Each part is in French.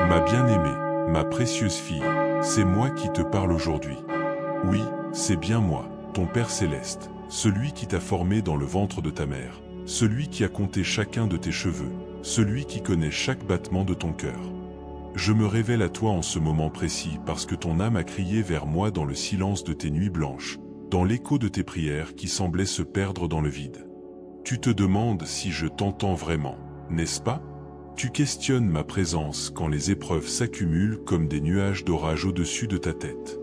Ma bien-aimée, ma précieuse fille, c'est moi qui te parle aujourd'hui. Oui, c'est bien moi, ton Père céleste, celui qui t'a formé dans le ventre de ta mère, celui qui a compté chacun de tes cheveux, celui qui connaît chaque battement de ton cœur. Je me révèle à toi en ce moment précis parce que ton âme a crié vers moi dans le silence de tes nuits blanches, dans l'écho de tes prières qui semblaient se perdre dans le vide. Tu te demandes si je t'entends vraiment, n'est-ce pas? Tu questionnes ma présence quand les épreuves s'accumulent comme des nuages d'orage au-dessus de ta tête.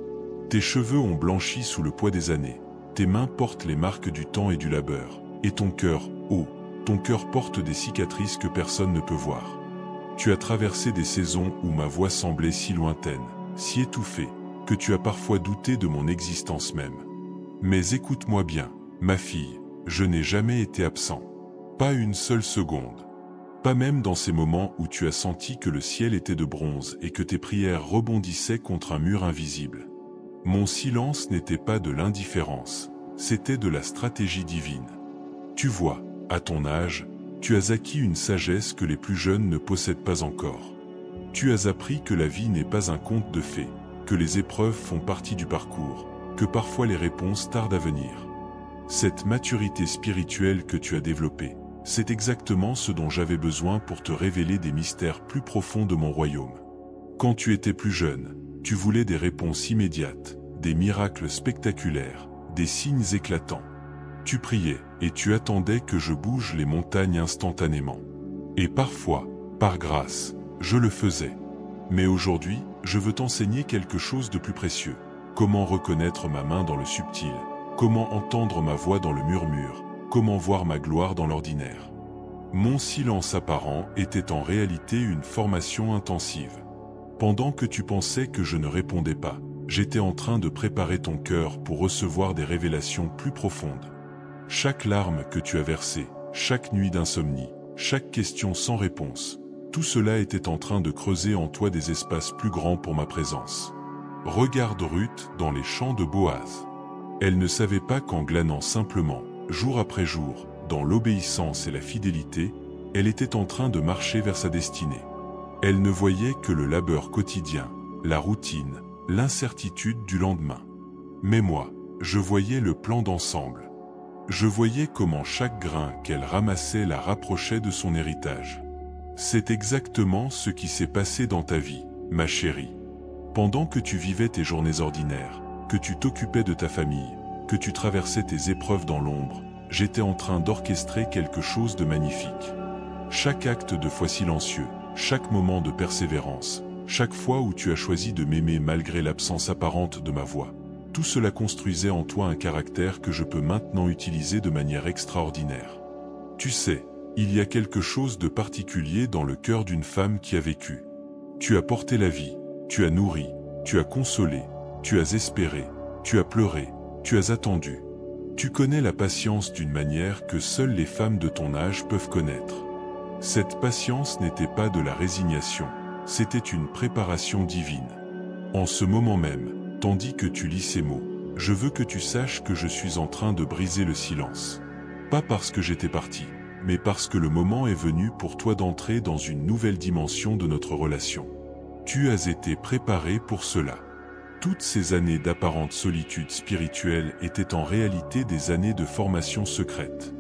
Tes cheveux ont blanchi sous le poids des années, tes mains portent les marques du temps et du labeur, et ton cœur, oh, ton cœur porte des cicatrices que personne ne peut voir. Tu as traversé des saisons où ma voix semblait si lointaine, si étouffée, que tu as parfois douté de mon existence même. Mais écoute-moi bien, ma fille, je n'ai jamais été absent. Pas une seule seconde. Pas même dans ces moments où tu as senti que le ciel était de bronze et que tes prières rebondissaient contre un mur invisible. Mon silence n'était pas de l'indifférence, c'était de la stratégie divine. Tu vois, à ton âge, tu as acquis une sagesse que les plus jeunes ne possèdent pas encore. Tu as appris que la vie n'est pas un conte de fées, que les épreuves font partie du parcours, que parfois les réponses tardent à venir. Cette maturité spirituelle que tu as développée, c'est exactement ce dont j'avais besoin pour te révéler des mystères plus profonds de mon royaume. Quand tu étais plus jeune, tu voulais des réponses immédiates, des miracles spectaculaires, des signes éclatants. Tu priais, et tu attendais que je bouge les montagnes instantanément. Et parfois, par grâce, je le faisais. Mais aujourd'hui, je veux t'enseigner quelque chose de plus précieux. Comment reconnaître ma main dans le subtil, comment entendre ma voix dans le murmure, comment voir ma gloire dans l'ordinaire. Mon silence apparent était en réalité une formation intensive. Pendant que tu pensais que je ne répondais pas, j'étais en train de préparer ton cœur pour recevoir des révélations plus profondes. Chaque larme que tu as versée, chaque nuit d'insomnie, chaque question sans réponse, tout cela était en train de creuser en toi des espaces plus grands pour ma présence. Regarde Ruth dans les champs de Boaz. Elle ne savait pas qu'en glanant simplement, jour après jour, dans l'obéissance et la fidélité, elle était en train de marcher vers sa destinée. Elle ne voyait que le labeur quotidien, la routine, l'incertitude du lendemain. Mais moi, je voyais le plan d'ensemble. Je voyais comment chaque grain qu'elle ramassait la rapprochait de son héritage. C'est exactement ce qui s'est passé dans ta vie, ma chérie. Pendant que tu vivais tes journées ordinaires, que tu t'occupais de ta famille, que tu traversais tes épreuves dans l'ombre, j'étais en train d'orchestrer quelque chose de magnifique. Chaque acte de foi silencieux, chaque moment de persévérance, chaque fois où tu as choisi de m'aimer malgré l'absence apparente de ma voix, tout cela construisait en toi un caractère que je peux maintenant utiliser de manière extraordinaire. Tu sais, il y a quelque chose de particulier dans le cœur d'une femme qui a vécu. Tu as porté la vie, tu as nourri, tu as consolé, tu as espéré, tu as pleuré, tu as attendu. Tu connais la patience d'une manière que seules les femmes de ton âge peuvent connaître. Cette patience n'était pas de la résignation, c'était une préparation divine. En ce moment même, tandis que tu lis ces mots, je veux que tu saches que je suis en train de briser le silence. Pas parce que j'étais parti, mais parce que le moment est venu pour toi d'entrer dans une nouvelle dimension de notre relation. Tu as été préparé pour cela. Toutes ces années d'apparente solitude spirituelle étaient en réalité des années de formation secrète.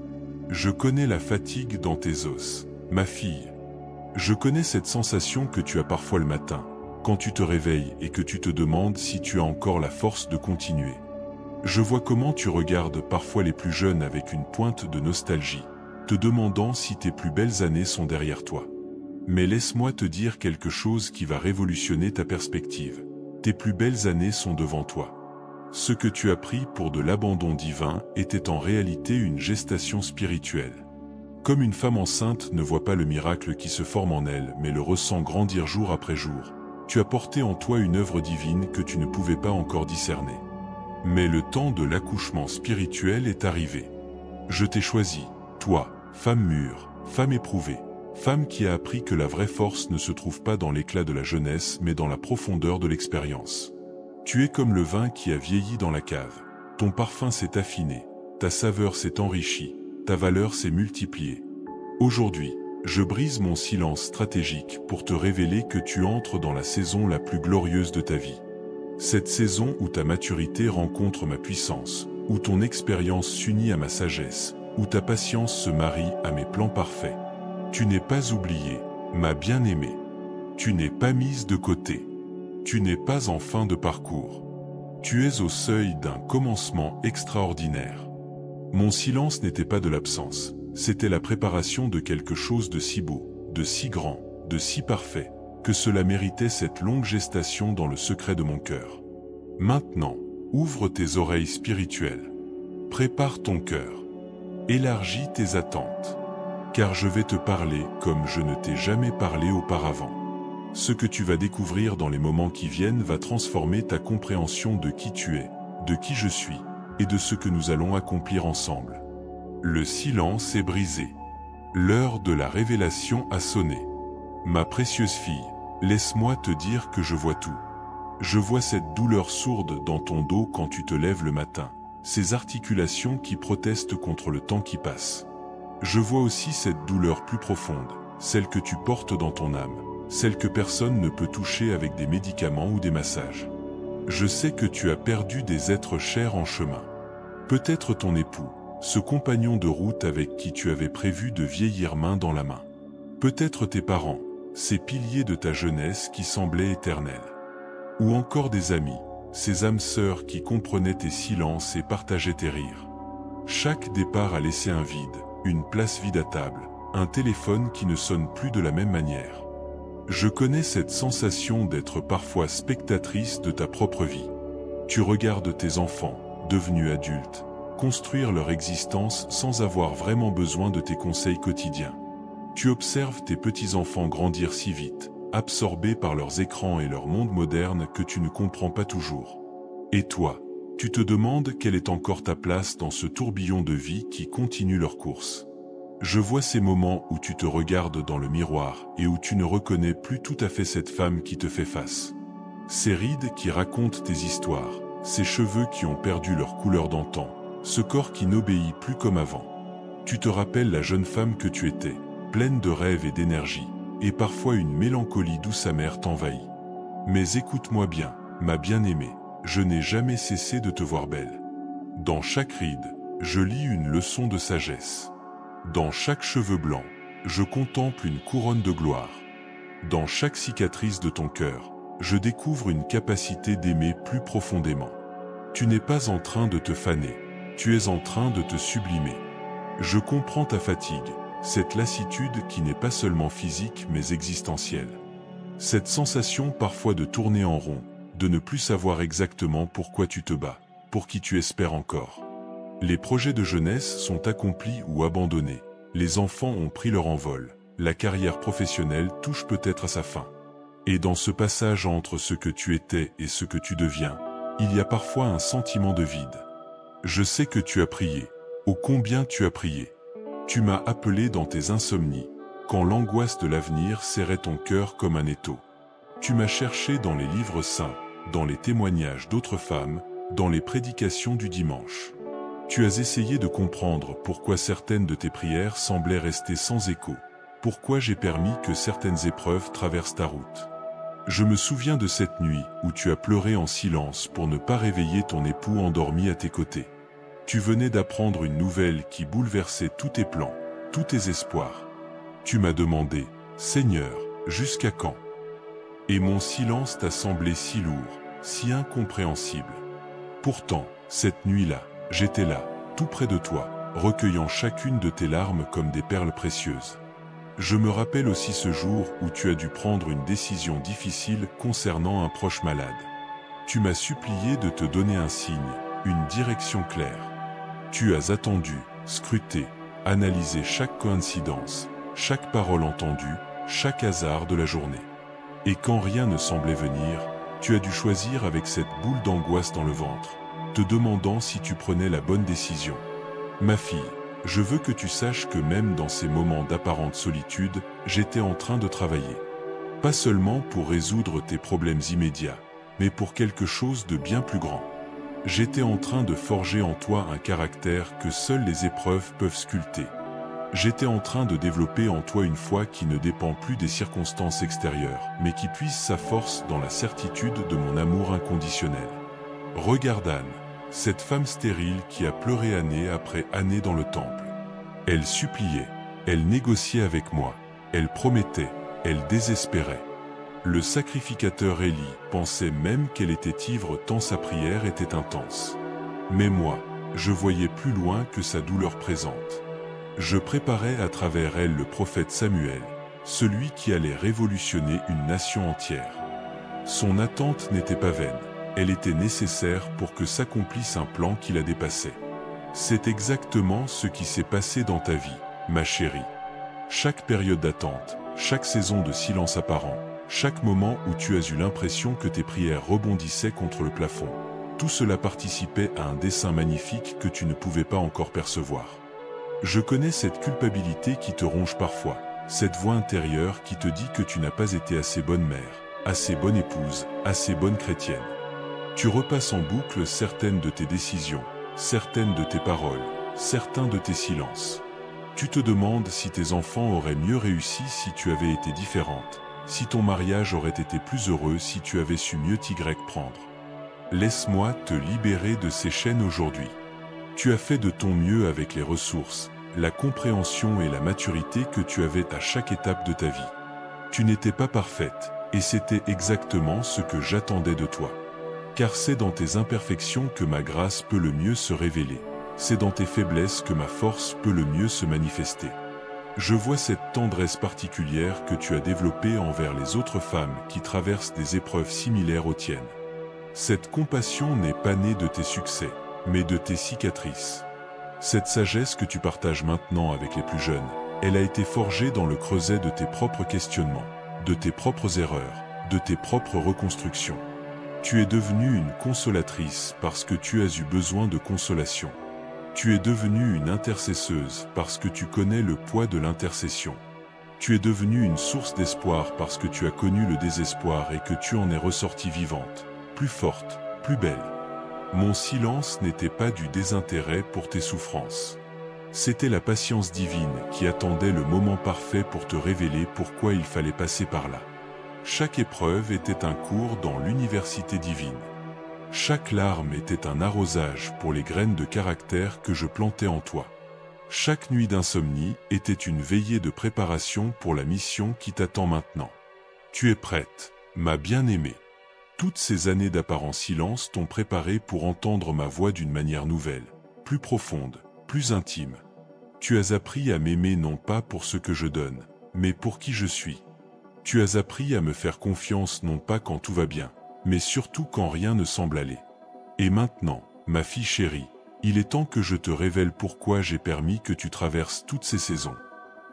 Je connais la fatigue dans tes os, ma fille. Je connais cette sensation que tu as parfois le matin, quand tu te réveilles et que tu te demandes si tu as encore la force de continuer. Je vois comment tu regardes parfois les plus jeunes avec une pointe de nostalgie, te demandant si tes plus belles années sont derrière toi. Mais laisse-moi te dire quelque chose qui va révolutionner ta perspective. Tes plus belles années sont devant toi. Ce que tu as pris pour de l'abandon divin était en réalité une gestation spirituelle. Comme une femme enceinte ne voit pas le miracle qui se forme en elle, mais le ressent grandir jour après jour, tu as porté en toi une œuvre divine que tu ne pouvais pas encore discerner. Mais le temps de l'accouchement spirituel est arrivé. Je t'ai choisi, toi, femme mûre, femme éprouvée, femme qui a appris que la vraie force ne se trouve pas dans l'éclat de la jeunesse mais dans la profondeur de l'expérience. Tu es comme le vin qui a vieilli dans la cave. Ton parfum s'est affiné, ta saveur s'est enrichie, ta valeur s'est multipliée. Aujourd'hui, Je brise mon silence stratégique pour te révéler que tu entres dans la saison la plus glorieuse de ta vie. Cette saison où ta maturité rencontre ma puissance, où ton expérience s'unit à ma sagesse, où ta patience se marie à mes plans parfaits. Tu n'es pas oubliée, ma bien-aimée. Tu n'es pas mise de côté. Tu n'es pas en fin de parcours. Tu es au seuil d'un commencement extraordinaire. Mon silence n'était pas de l'absence, c'était la préparation de quelque chose de si beau, de si grand, de si parfait, que cela méritait cette longue gestation dans le secret de mon cœur. Maintenant, ouvre tes oreilles spirituelles. Prépare ton cœur. Élargis tes attentes. Car je vais te parler comme je ne t'ai jamais parlé auparavant. Ce que tu vas découvrir dans les moments qui viennent va transformer ta compréhension de qui tu es, de qui je suis, et de ce que nous allons accomplir ensemble. Le silence est brisé. L'heure de la révélation a sonné. Ma précieuse fille, laisse-moi te dire que je vois tout. Je vois cette douleur sourde dans ton dos quand tu te lèves le matin, ces articulations qui protestent contre le temps qui passe. Je vois aussi cette douleur plus profonde, celle que tu portes dans ton âme, celle que personne ne peut toucher avec des médicaments ou des massages. Je sais que tu as perdu des êtres chers en chemin. Peut-être ton époux, ce compagnon de route avec qui tu avais prévu de vieillir main dans la main. Peut-être tes parents, ces piliers de ta jeunesse qui semblaient éternels. Ou encore des amis, ces âmes sœurs qui comprenaient tes silences et partageaient tes rires. Chaque départ a laissé un vide, une place vide à table, un téléphone qui ne sonne plus de la même manière. Je connais cette sensation d'être parfois spectatrice de ta propre vie. Tu regardes tes enfants, devenus adultes, construire leur existence sans avoir vraiment besoin de tes conseils quotidiens. Tu observes tes petits-enfants grandir si vite, absorbés par leurs écrans et leur monde moderne que tu ne comprends pas toujours. Et toi, tu te demandes quelle est encore ta place dans ce tourbillon de vie qui continue leur course. Je vois ces moments où tu te regardes dans le miroir et où tu ne reconnais plus tout à fait cette femme qui te fait face. Ces rides qui racontent tes histoires, ces cheveux qui ont perdu leur couleur d'antan, ce corps qui n'obéit plus comme avant. Tu te rappelles la jeune femme que tu étais, pleine de rêves et d'énergie, et parfois une mélancolie douce amère t'envahit. Mais écoute-moi bien, ma bien-aimée, je n'ai jamais cessé de te voir belle. Dans chaque ride, je lis une leçon de sagesse. Dans chaque cheveu blanc, je contemple une couronne de gloire. Dans chaque cicatrice de ton cœur, je découvre une capacité d'aimer plus profondément. Tu n'es pas en train de te faner, tu es en train de te sublimer. Je comprends ta fatigue, cette lassitude qui n'est pas seulement physique mais existentielle. Cette sensation parfois de tourner en rond, de ne plus savoir exactement pourquoi tu te bats, pour qui tu espères encore. Les projets de jeunesse sont accomplis ou abandonnés, les enfants ont pris leur envol, la carrière professionnelle touche peut-être à sa fin. Et dans ce passage entre ce que tu étais et ce que tu deviens, il y a parfois un sentiment de vide. Je sais que tu as prié, ô combien tu as prié. Tu m'as appelé dans tes insomnies, quand l'angoisse de l'avenir serrait ton cœur comme un étau. Tu m'as cherché dans les livres saints, dans les témoignages d'autres femmes, dans les prédications du dimanche. Tu as essayé de comprendre pourquoi certaines de tes prières semblaient rester sans écho, pourquoi j'ai permis que certaines épreuves traversent ta route. Je me souviens de cette nuit où tu as pleuré en silence pour ne pas réveiller ton époux endormi à tes côtés. Tu venais d'apprendre une nouvelle qui bouleversait tous tes plans, tous tes espoirs. Tu m'as demandé, Seigneur, jusqu'à quand? Et mon silence t'a semblé si lourd, si incompréhensible. Pourtant, cette nuit-là, j'étais là, tout près de toi, recueillant chacune de tes larmes comme des perles précieuses. Je me rappelle aussi ce jour où tu as dû prendre une décision difficile concernant un proche malade. Tu m'as supplié de te donner un signe, une direction claire. Tu as attendu, scruté, analysé chaque coïncidence, chaque parole entendue, chaque hasard de la journée. Et quand rien ne semblait venir, tu as dû choisir avec cette boule d'angoisse dans le ventre, te demandant si tu prenais la bonne décision. Ma fille, je veux que tu saches que même dans ces moments d'apparente solitude, j'étais en train de travailler. Pas seulement pour résoudre tes problèmes immédiats, mais pour quelque chose de bien plus grand. J'étais en train de forger en toi un caractère que seules les épreuves peuvent sculpter. J'étais en train de développer en toi une foi qui ne dépend plus des circonstances extérieures, mais qui puise sa force dans la certitude de mon amour inconditionnel. Regarde Anne, cette femme stérile qui a pleuré année après année dans le temple. Elle suppliait, elle négociait avec moi, elle promettait, elle désespérait. Le sacrificateur Élie pensait même qu'elle était ivre tant sa prière était intense. Mais moi, je voyais plus loin que sa douleur présente. Je préparais à travers elle le prophète Samuel, celui qui allait révolutionner une nation entière. Son attente n'était pas vaine, elle était nécessaire pour que s'accomplisse un plan qui la dépassait. C'est exactement ce qui s'est passé dans ta vie, ma chérie. Chaque période d'attente, chaque saison de silence apparent, chaque moment où tu as eu l'impression que tes prières rebondissaient contre le plafond, tout cela participait à un dessein magnifique que tu ne pouvais pas encore percevoir. Je connais cette culpabilité qui te ronge parfois, cette voix intérieure qui te dit que tu n'as pas été assez bonne mère, assez bonne épouse, assez bonne chrétienne. Tu repasses en boucle certaines de tes décisions, certaines de tes paroles, certains de tes silences. Tu te demandes si tes enfants auraient mieux réussi si tu avais été différente, si ton mariage aurait été plus heureux si tu avais su mieux t'y prendre. Laisse-moi te libérer de ces chaînes aujourd'hui. Tu as fait de ton mieux avec les ressources, la compréhension et la maturité que tu avais à chaque étape de ta vie. Tu n'étais pas parfaite, et c'était exactement ce que j'attendais de toi. Car c'est dans tes imperfections que ma grâce peut le mieux se révéler. C'est dans tes faiblesses que ma force peut le mieux se manifester. Je vois cette tendresse particulière que tu as développée envers les autres femmes qui traversent des épreuves similaires aux tiennes. Cette compassion n'est pas née de tes succès, mais de tes cicatrices. Cette sagesse que tu partages maintenant avec les plus jeunes, elle a été forgée dans le creuset de tes propres questionnements, de tes propres erreurs, de tes propres reconstructions. Tu es devenue une consolatrice parce que tu as eu besoin de consolation. Tu es devenue une intercesseuse parce que tu connais le poids de l'intercession. Tu es devenue une source d'espoir parce que tu as connu le désespoir et que tu en es ressortie vivante, plus forte, plus belle. Mon silence n'était pas du désintérêt pour tes souffrances. C'était la patience divine qui attendait le moment parfait pour te révéler pourquoi il fallait passer par là. Chaque épreuve était un cours dans l'université divine. Chaque larme était un arrosage pour les graines de caractère que je plantais en toi. Chaque nuit d'insomnie était une veillée de préparation pour la mission qui t'attend maintenant. Tu es prête, ma bien-aimée. Toutes ces années d'apparent silence t'ont préparé pour entendre ma voix d'une manière nouvelle, plus profonde, plus intime. Tu as appris à m'aimer non pas pour ce que je donne, mais pour qui je suis. Tu as appris à me faire confiance non pas quand tout va bien, mais surtout quand rien ne semble aller. Et maintenant, ma fille chérie, il est temps que je te révèle pourquoi j'ai permis que tu traverses toutes ces saisons.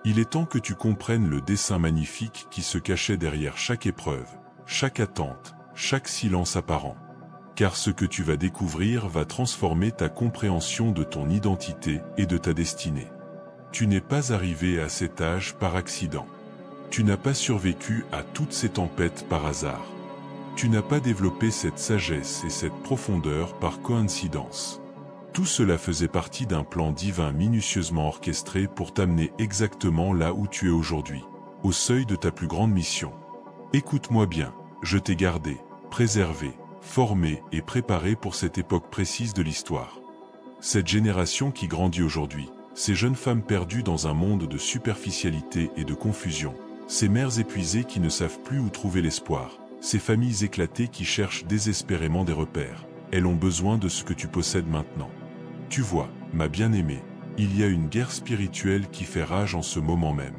Il est temps que tu comprennes le dessein magnifique qui se cachait derrière chaque épreuve, chaque attente, chaque silence apparent. Car ce que tu vas découvrir va transformer ta compréhension de ton identité et de ta destinée. Tu n'es pas arrivé à cet âge par accident. Tu n'as pas survécu à toutes ces tempêtes par hasard. Tu n'as pas développé cette sagesse et cette profondeur par coïncidence. Tout cela faisait partie d'un plan divin minutieusement orchestré pour t'amener exactement là où tu es aujourd'hui, au seuil de ta plus grande mission. Écoute-moi bien, je t'ai gardé, préservé, formé et préparé pour cette époque précise de l'histoire. Cette génération qui grandit aujourd'hui, ces jeunes femmes perdues dans un monde de superficialité et de confusion, ces mères épuisées qui ne savent plus où trouver l'espoir, ces familles éclatées qui cherchent désespérément des repères, elles ont besoin de ce que tu possèdes maintenant. Tu vois, ma bien-aimée, il y a une guerre spirituelle qui fait rage en ce moment même.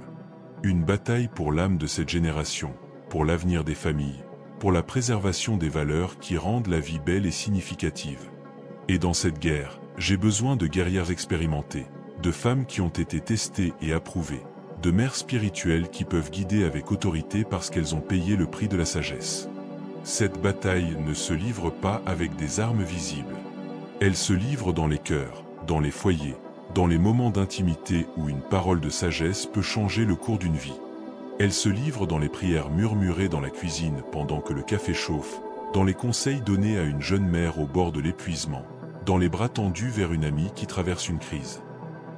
Une bataille pour l'âme de cette génération, pour l'avenir des familles, pour la préservation des valeurs qui rendent la vie belle et significative. Et dans cette guerre, j'ai besoin de guerrières expérimentées, de femmes qui ont été testées et approuvées, de mères spirituelles qui peuvent guider avec autorité parce qu'elles ont payé le prix de la sagesse. Cette bataille ne se livre pas avec des armes visibles. Elle se livre dans les cœurs, dans les foyers, dans les moments d'intimité où une parole de sagesse peut changer le cours d'une vie. Elle se livre dans les prières murmurées dans la cuisine pendant que le café chauffe, dans les conseils donnés à une jeune mère au bord de l'épuisement, dans les bras tendus vers une amie qui traverse une crise.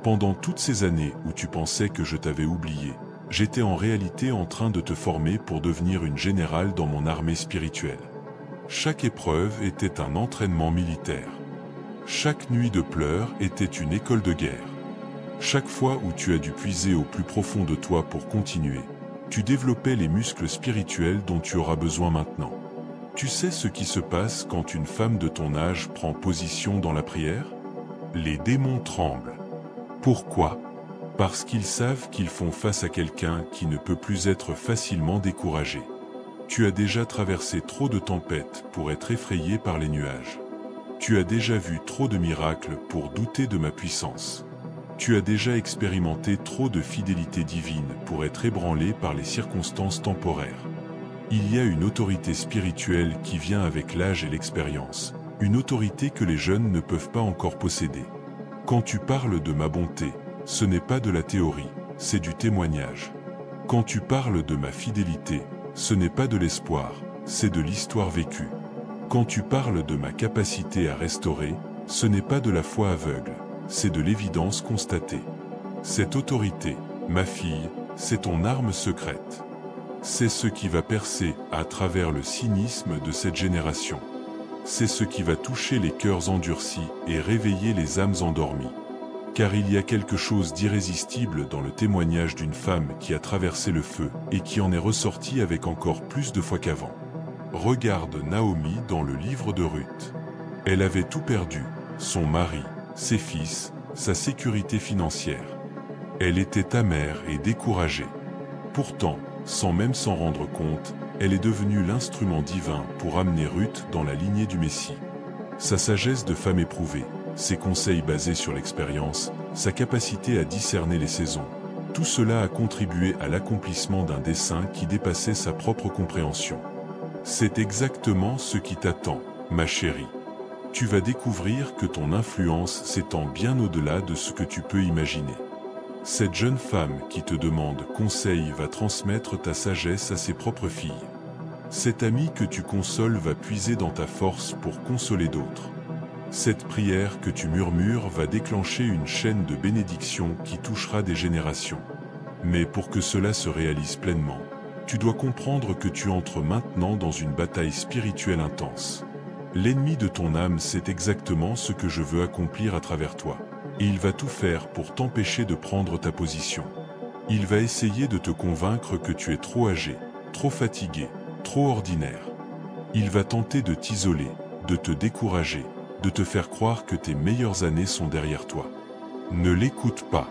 Pendant toutes ces années où tu pensais que je t'avais oublié, j'étais en réalité en train de te former pour devenir une générale dans mon armée spirituelle. Chaque épreuve était un entraînement militaire. Chaque nuit de pleurs était une école de guerre. Chaque fois où tu as dû puiser au plus profond de toi pour continuer, tu développais les muscles spirituels dont tu auras besoin maintenant. Tu sais ce qui se passe quand une femme de ton âge prend position dans la prière? Les démons tremblent. Pourquoi? Parce qu'ils savent qu'ils font face à quelqu'un qui ne peut plus être facilement découragé. Tu as déjà traversé trop de tempêtes pour être effrayé par les nuages. Tu as déjà vu trop de miracles pour douter de ma puissance. Tu as déjà expérimenté trop de fidélité divine pour être ébranlé par les circonstances temporaires. Il y a une autorité spirituelle qui vient avec l'âge et l'expérience, une autorité que les jeunes ne peuvent pas encore posséder. Quand tu parles de ma bonté, ce n'est pas de la théorie, c'est du témoignage. Quand tu parles de ma fidélité, ce n'est pas de l'espoir, c'est de l'histoire vécue. Quand tu parles de ma capacité à restaurer, ce n'est pas de la foi aveugle, c'est de l'évidence constatée. Cette autorité, ma fille, c'est ton arme secrète. C'est ce qui va percer à travers le cynisme de cette génération. C'est ce qui va toucher les cœurs endurcis et réveiller les âmes endormies. Car il y a quelque chose d'irrésistible dans le témoignage d'une femme qui a traversé le feu et qui en est ressortie avec encore plus de foi qu'avant. Regarde Naomi dans le livre de Ruth. Elle avait tout perdu, son mari, ses fils, sa sécurité financière. Elle était amère et découragée. Pourtant, sans même s'en rendre compte, elle est devenue l'instrument divin pour amener Ruth dans la lignée du Messie. Sa sagesse de femme éprouvée, ses conseils basés sur l'expérience, sa capacité à discerner les saisons, tout cela a contribué à l'accomplissement d'un dessein qui dépassait sa propre compréhension. C'est exactement ce qui t'attend, ma chérie. Tu vas découvrir que ton influence s'étend bien au-delà de ce que tu peux imaginer. Cette jeune femme qui te demande conseil va transmettre ta sagesse à ses propres filles. Cet ami que tu consoles va puiser dans ta force pour consoler d'autres. Cette prière que tu murmures va déclencher une chaîne de bénédictions qui touchera des générations. Mais pour que cela se réalise pleinement, tu dois comprendre que tu entres maintenant dans une bataille spirituelle intense. L'ennemi de ton âme sait exactement ce que je veux accomplir à travers toi. Et il va tout faire pour t'empêcher de prendre ta position. Il va essayer de te convaincre que tu es trop âgé, trop fatigué, trop ordinaire. Il va tenter de t'isoler, de te décourager, de te faire croire que tes meilleures années sont derrière toi. Ne l'écoute pas.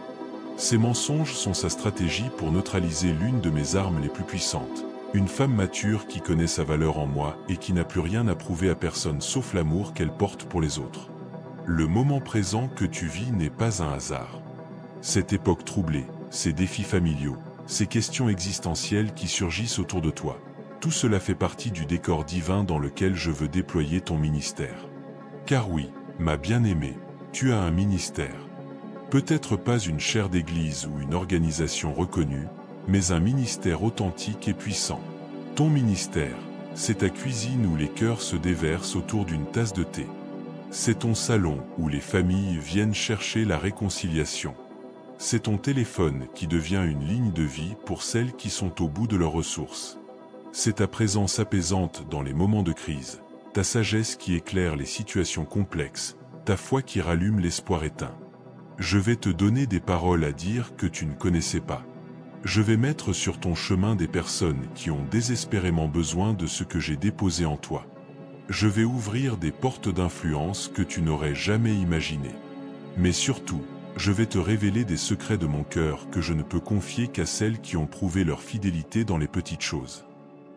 Ces mensonges sont sa stratégie pour neutraliser l'une de mes armes les plus puissantes. Une femme mature qui connaît sa valeur en moi et qui n'a plus rien à prouver à personne sauf l'amour qu'elle porte pour les autres. Le moment présent que tu vis n'est pas un hasard. Cette époque troublée, ces défis familiaux, ces questions existentielles qui surgissent autour de toi, tout cela fait partie du décor divin dans lequel je veux déployer ton ministère. Car oui, ma bien-aimée, tu as un ministère. Peut-être pas une chaire d'église ou une organisation reconnue, mais un ministère authentique et puissant. Ton ministère, c'est ta cuisine où les cœurs se déversent autour d'une tasse de thé. C'est ton salon où les familles viennent chercher la réconciliation. C'est ton téléphone qui devient une ligne de vie pour celles qui sont au bout de leurs ressources. C'est ta présence apaisante dans les moments de crise, ta sagesse qui éclaire les situations complexes, ta foi qui rallume l'espoir éteint. Je vais te donner des paroles à dire que tu ne connaissais pas. Je vais mettre sur ton chemin des personnes qui ont désespérément besoin de ce que j'ai déposé en toi. Je vais ouvrir des portes d'influence que tu n'aurais jamais imaginées. Mais surtout, je vais te révéler des secrets de mon cœur que je ne peux confier qu'à celles qui ont prouvé leur fidélité dans les petites choses.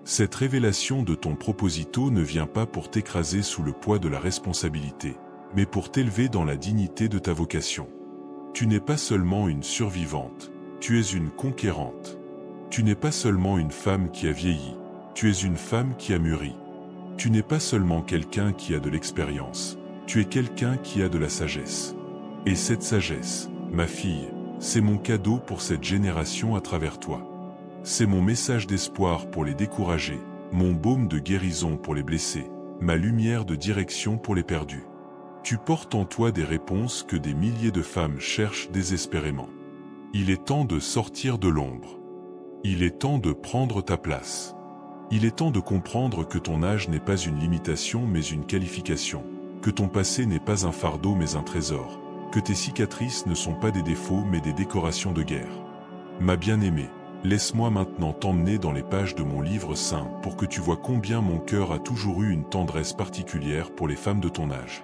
Cette révélation de ton proposito ne vient pas pour t'écraser sous le poids de la responsabilité, mais pour t'élever dans la dignité de ta vocation. Tu n'es pas seulement une survivante, tu es une conquérante. Tu n'es pas seulement une femme qui a vieilli, tu es une femme qui a mûri. Tu n'es pas seulement quelqu'un qui a de l'expérience, tu es quelqu'un qui a de la sagesse. Et cette sagesse, ma fille, c'est mon cadeau pour cette génération à travers toi. C'est mon message d'espoir pour les découragés, mon baume de guérison pour les blessés, ma lumière de direction pour les perdus. Tu portes en toi des réponses que des milliers de femmes cherchent désespérément. Il est temps de sortir de l'ombre. Il est temps de prendre ta place. Il est temps de comprendre que ton âge n'est pas une limitation mais une qualification, que ton passé n'est pas un fardeau mais un trésor, que tes cicatrices ne sont pas des défauts mais des décorations de guerre. Ma bien-aimée, laisse-moi maintenant t'emmener dans les pages de mon livre saint pour que tu vois combien mon cœur a toujours eu une tendresse particulière pour les femmes de ton âge.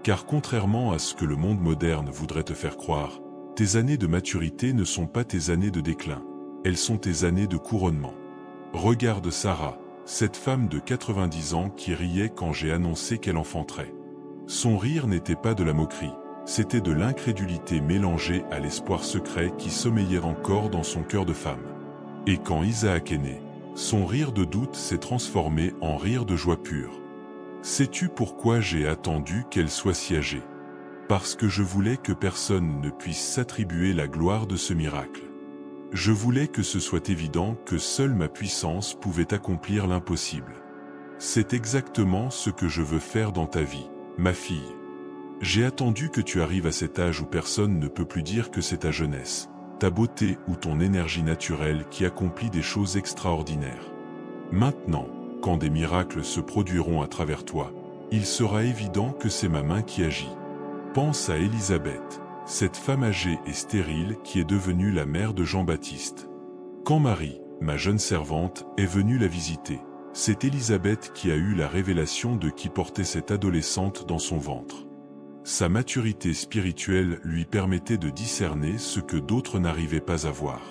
Car contrairement à ce que le monde moderne voudrait te faire croire, tes années de maturité ne sont pas tes années de déclin, elles sont tes années de couronnement. Regarde Sarah, cette femme de 90 ans qui riait quand j'ai annoncé qu'elle enfanterait. Son rire n'était pas de la moquerie, c'était de l'incrédulité mélangée à l'espoir secret qui sommeillait encore dans son cœur de femme. Et quand Isaac est né, son rire de doute s'est transformé en rire de joie pure. Sais-tu pourquoi j'ai attendu qu'elle soit si âgée? Parce que je voulais que personne ne puisse s'attribuer la gloire de ce miracle. Je voulais que ce soit évident que seule ma puissance pouvait accomplir l'impossible. C'est exactement ce que je veux faire dans ta vie, ma fille. J'ai attendu que tu arrives à cet âge où personne ne peut plus dire que c'est ta jeunesse, ta beauté ou ton énergie naturelle qui accomplit des choses extraordinaires. Maintenant, quand des miracles se produiront à travers toi, il sera évident que c'est ma main qui agit. Pense à Élisabeth, cette femme âgée et stérile qui est devenue la mère de Jean-Baptiste. Quand Marie, ma jeune servante, est venue la visiter, c'est Élisabeth qui a eu la révélation de qui portait cette adolescente dans son ventre. Sa maturité spirituelle lui permettait de discerner ce que d'autres n'arrivaient pas à voir.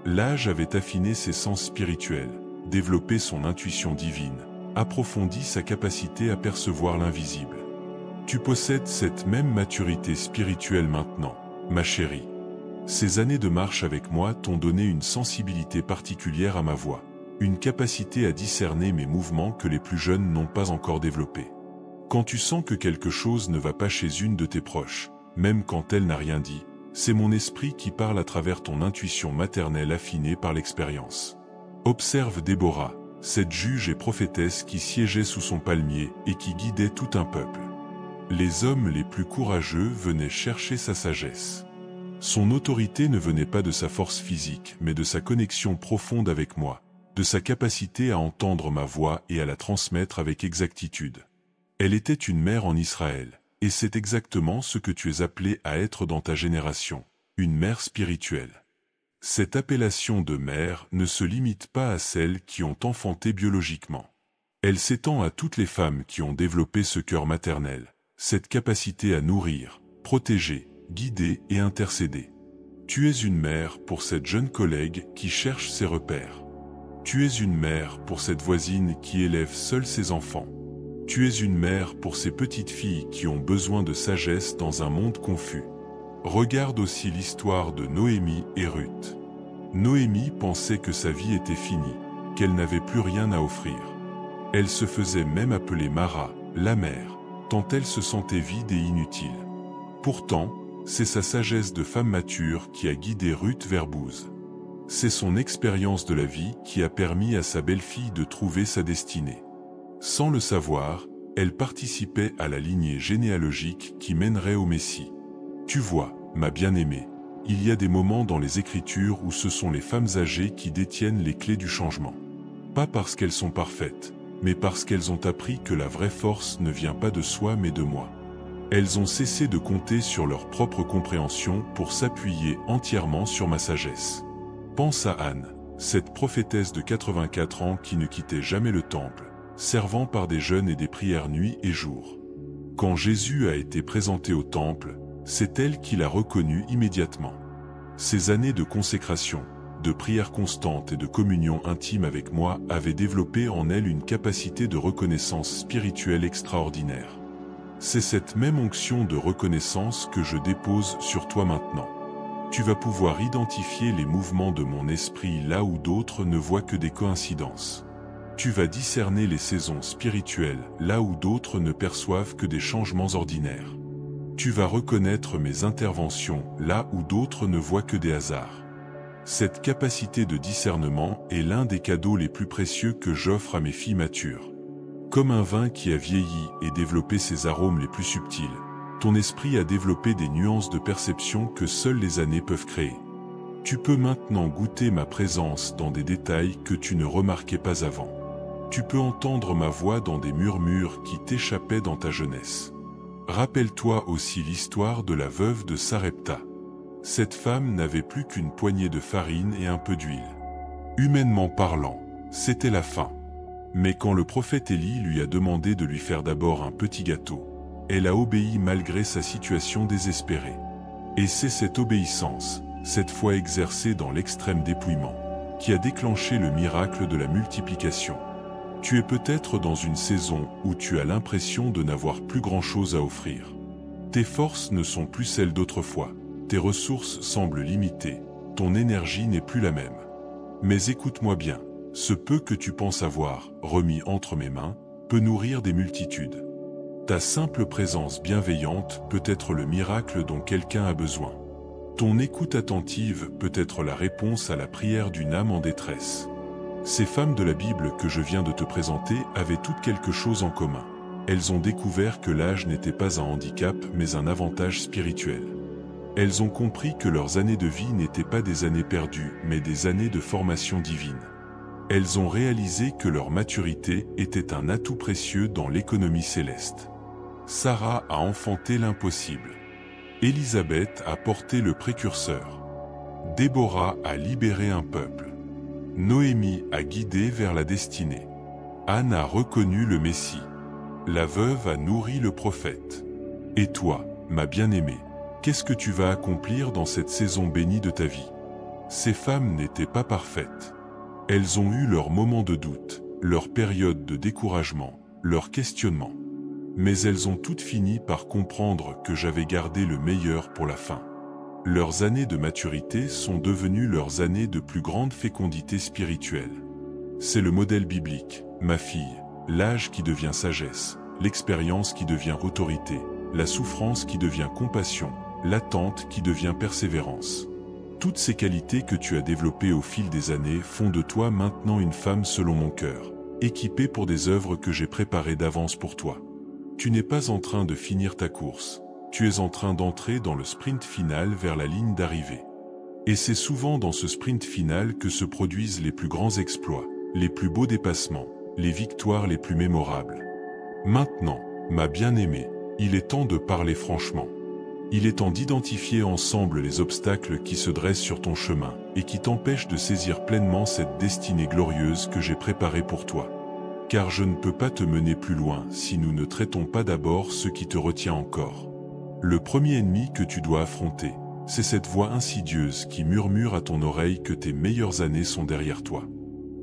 L'âge avait affiné ses sens spirituels, développé son intuition divine, approfondi sa capacité à percevoir l'invisible. Tu possèdes cette même maturité spirituelle maintenant, ma chérie. Ces années de marche avec moi t'ont donné une sensibilité particulière à ma voix, une capacité à discerner mes mouvements que les plus jeunes n'ont pas encore développés. Quand tu sens que quelque chose ne va pas chez une de tes proches, même quand elle n'a rien dit, c'est mon esprit qui parle à travers ton intuition maternelle affinée par l'expérience. Observe Déborah, cette juge et prophétesse qui siégeait sous son palmier et qui guidait tout un peuple. Les hommes les plus courageux venaient chercher sa sagesse. Son autorité ne venait pas de sa force physique, mais de sa connexion profonde avec moi, de sa capacité à entendre ma voix et à la transmettre avec exactitude. Elle était une mère en Israël, et c'est exactement ce que tu es appelé à être dans ta génération, une mère spirituelle. Cette appellation de mère ne se limite pas à celles qui ont enfanté biologiquement. Elle s'étend à toutes les femmes qui ont développé ce cœur maternel, cette capacité à nourrir, protéger, guider et intercéder. Tu es une mère pour cette jeune collègue qui cherche ses repères. Tu es une mère pour cette voisine qui élève seule ses enfants. Tu es une mère pour ces petites filles qui ont besoin de sagesse dans un monde confus. Regarde aussi l'histoire de Noémie et Ruth. Noémie pensait que sa vie était finie, qu'elle n'avait plus rien à offrir. Elle se faisait même appeler Mara, la mère, tant elle se sentait vide et inutile. Pourtant, c'est sa sagesse de femme mature qui a guidé Ruth vers Bouz. C'est son expérience de la vie qui a permis à sa belle-fille de trouver sa destinée. Sans le savoir, elle participait à la lignée généalogique qui mènerait au Messie. Tu vois, ma bien-aimée, il y a des moments dans les Écritures où ce sont les femmes âgées qui détiennent les clés du changement. Pas parce qu'elles sont parfaites, mais parce qu'elles ont appris que la vraie force ne vient pas de soi mais de moi. Elles ont cessé de compter sur leur propre compréhension pour s'appuyer entièrement sur ma sagesse. Pense à Anne, cette prophétesse de 84 ans qui ne quittait jamais le temple, servant par des jeûnes et des prières nuit et jour. Quand Jésus a été présenté au temple, c'est elle qui l'a reconnu immédiatement. Ces années de consécration, de prière constante et de communion intime avec moi avaient développé en elle une capacité de reconnaissance spirituelle extraordinaire. C'est cette même onction de reconnaissance que je dépose sur toi maintenant. Tu vas pouvoir identifier les mouvements de mon esprit là où d'autres ne voient que des coïncidences. Tu vas discerner les saisons spirituelles là où d'autres ne perçoivent que des changements ordinaires. Tu vas reconnaître mes interventions là où d'autres ne voient que des hasards. Cette capacité de discernement est l'un des cadeaux les plus précieux que j'offre à mes filles matures. Comme un vin qui a vieilli et développé ses arômes les plus subtils, Ton esprit a développé des nuances de perception que seules les années peuvent créer. Tu peux maintenant goûter ma présence dans des détails que tu ne remarquais pas avant. Tu peux entendre ma voix dans des murmures qui t'échappaient dans ta jeunesse. Rappelle-toi aussi l'histoire de la veuve de Sarepta. Cette femme n'avait plus qu'une poignée de farine et un peu d'huile. Humainement parlant, c'était la faim. Mais quand le prophète Élie lui a demandé de lui faire d'abord un petit gâteau, elle a obéi malgré sa situation désespérée. Et c'est cette obéissance, cette foi exercée dans l'extrême dépouillement, qui a déclenché le miracle de la multiplication. Tu es peut-être dans une saison où tu as l'impression de n'avoir plus grand-chose à offrir. Tes forces ne sont plus celles d'autrefois, tes ressources semblent limitées, ton énergie n'est plus la même. Mais écoute-moi bien, ce peu que tu penses avoir, remis entre mes mains, peut nourrir des multitudes. Ta simple présence bienveillante peut être le miracle dont quelqu'un a besoin. Ton écoute attentive peut être la réponse à la prière d'une âme en détresse. Ces femmes de la Bible que je viens de te présenter avaient toutes quelque chose en commun. Elles ont découvert que l'âge n'était pas un handicap mais un avantage spirituel. Elles ont compris que leurs années de vie n'étaient pas des années perdues mais des années de formation divine. Elles ont réalisé que leur maturité était un atout précieux dans l'économie céleste. Sarah a enfanté l'impossible. Élisabeth a porté le précurseur. Déborah a libéré un peuple. Noémie a guidé vers la destinée. Anne a reconnu le Messie. La veuve a nourri le prophète. Et toi, ma bien-aimée, qu'est-ce que tu vas accomplir dans cette saison bénie de ta vie? Ces femmes n'étaient pas parfaites. Elles ont eu leurs moments de doute, leurs périodes de découragement, leurs questionnements. Mais elles ont toutes fini par comprendre que j'avais gardé le meilleur pour la fin. Leurs années de maturité sont devenues leurs années de plus grande fécondité spirituelle. C'est le modèle biblique, ma fille, l'âge qui devient sagesse, l'expérience qui devient autorité, la souffrance qui devient compassion, l'attente qui devient persévérance. Toutes ces qualités que tu as développées au fil des années font de toi maintenant une femme selon mon cœur, équipée pour des œuvres que j'ai préparées d'avance pour toi. Tu n'es pas en train de finir ta course, tu es en train d'entrer dans le sprint final vers la ligne d'arrivée. Et c'est souvent dans ce sprint final que se produisent les plus grands exploits, les plus beaux dépassements, les victoires les plus mémorables. Maintenant, ma bien-aimée, il est temps de parler franchement. Il est temps d'identifier ensemble les obstacles qui se dressent sur ton chemin et qui t'empêchent de saisir pleinement cette destinée glorieuse que j'ai préparée pour toi. Car je ne peux pas te mener plus loin si nous ne traitons pas d'abord ce qui te retient encore. Le premier ennemi que tu dois affronter, c'est cette voix insidieuse qui murmure à ton oreille que tes meilleures années sont derrière toi.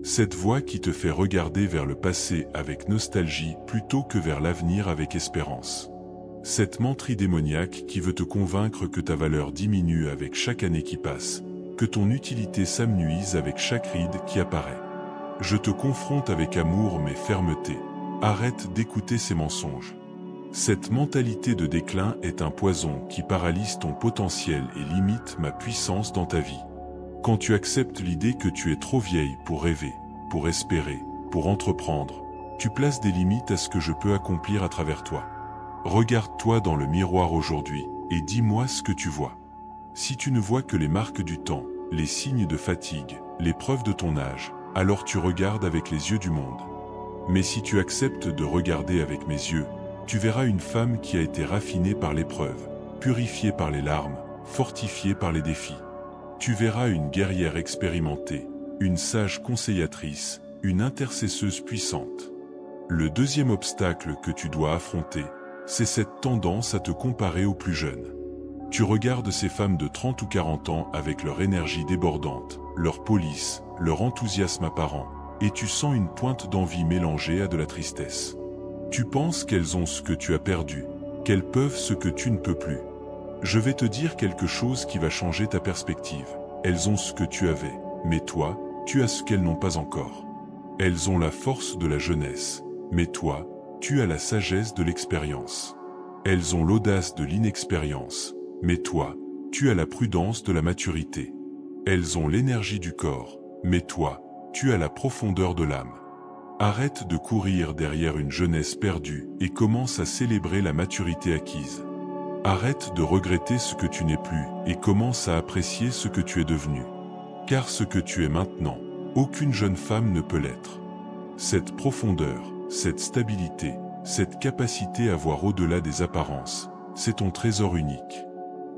Cette voix qui te fait regarder vers le passé avec nostalgie plutôt que vers l'avenir avec espérance. Cette menterie démoniaque qui veut te convaincre que ta valeur diminue avec chaque année qui passe, que ton utilité s'amenuise avec chaque ride qui apparaît. Je te confronte avec amour mais fermeté. Arrête d'écouter ces mensonges. Cette mentalité de déclin est un poison qui paralyse ton potentiel et limite ma puissance dans ta vie. Quand tu acceptes l'idée que tu es trop vieille pour rêver, pour espérer, pour entreprendre, tu places des limites à ce que je peux accomplir à travers toi. Regarde-toi dans le miroir aujourd'hui et dis-moi ce que tu vois. Si tu ne vois que les marques du temps, les signes de fatigue, les preuves de ton âge, alors tu regardes avec les yeux du monde. Mais si tu acceptes de regarder avec mes yeux, tu verras une femme qui a été raffinée par l'épreuve, purifiée par les larmes, fortifiée par les défis. Tu verras une guerrière expérimentée, une sage conseillatrice, une intercesseuse puissante. Le deuxième obstacle que tu dois affronter, c'est cette tendance à te comparer aux plus jeunes. Tu regardes ces femmes de 30 ou 40 ans avec leur énergie débordante, leur police, leur enthousiasme apparent, et tu sens une pointe d'envie mélangée à de la tristesse. Tu penses qu'elles ont ce que tu as perdu, qu'elles peuvent ce que tu ne peux plus. Je vais te dire quelque chose qui va changer ta perspective. Elles ont ce que tu avais, mais toi, tu as ce qu'elles n'ont pas encore. Elles ont la force de la jeunesse, mais toi, tu as la sagesse de l'expérience. Elles ont l'audace de l'inexpérience, mais toi, tu as la prudence de la maturité. Elles ont l'énergie du corps, mais toi, tu as la profondeur de l'âme. Arrête de courir derrière une jeunesse perdue et commence à célébrer la maturité acquise. Arrête de regretter ce que tu n'es plus et commence à apprécier ce que tu es devenu. Car ce que tu es maintenant, aucune jeune femme ne peut l'être. Cette profondeur, cette stabilité, cette capacité à voir au-delà des apparences, c'est ton trésor unique.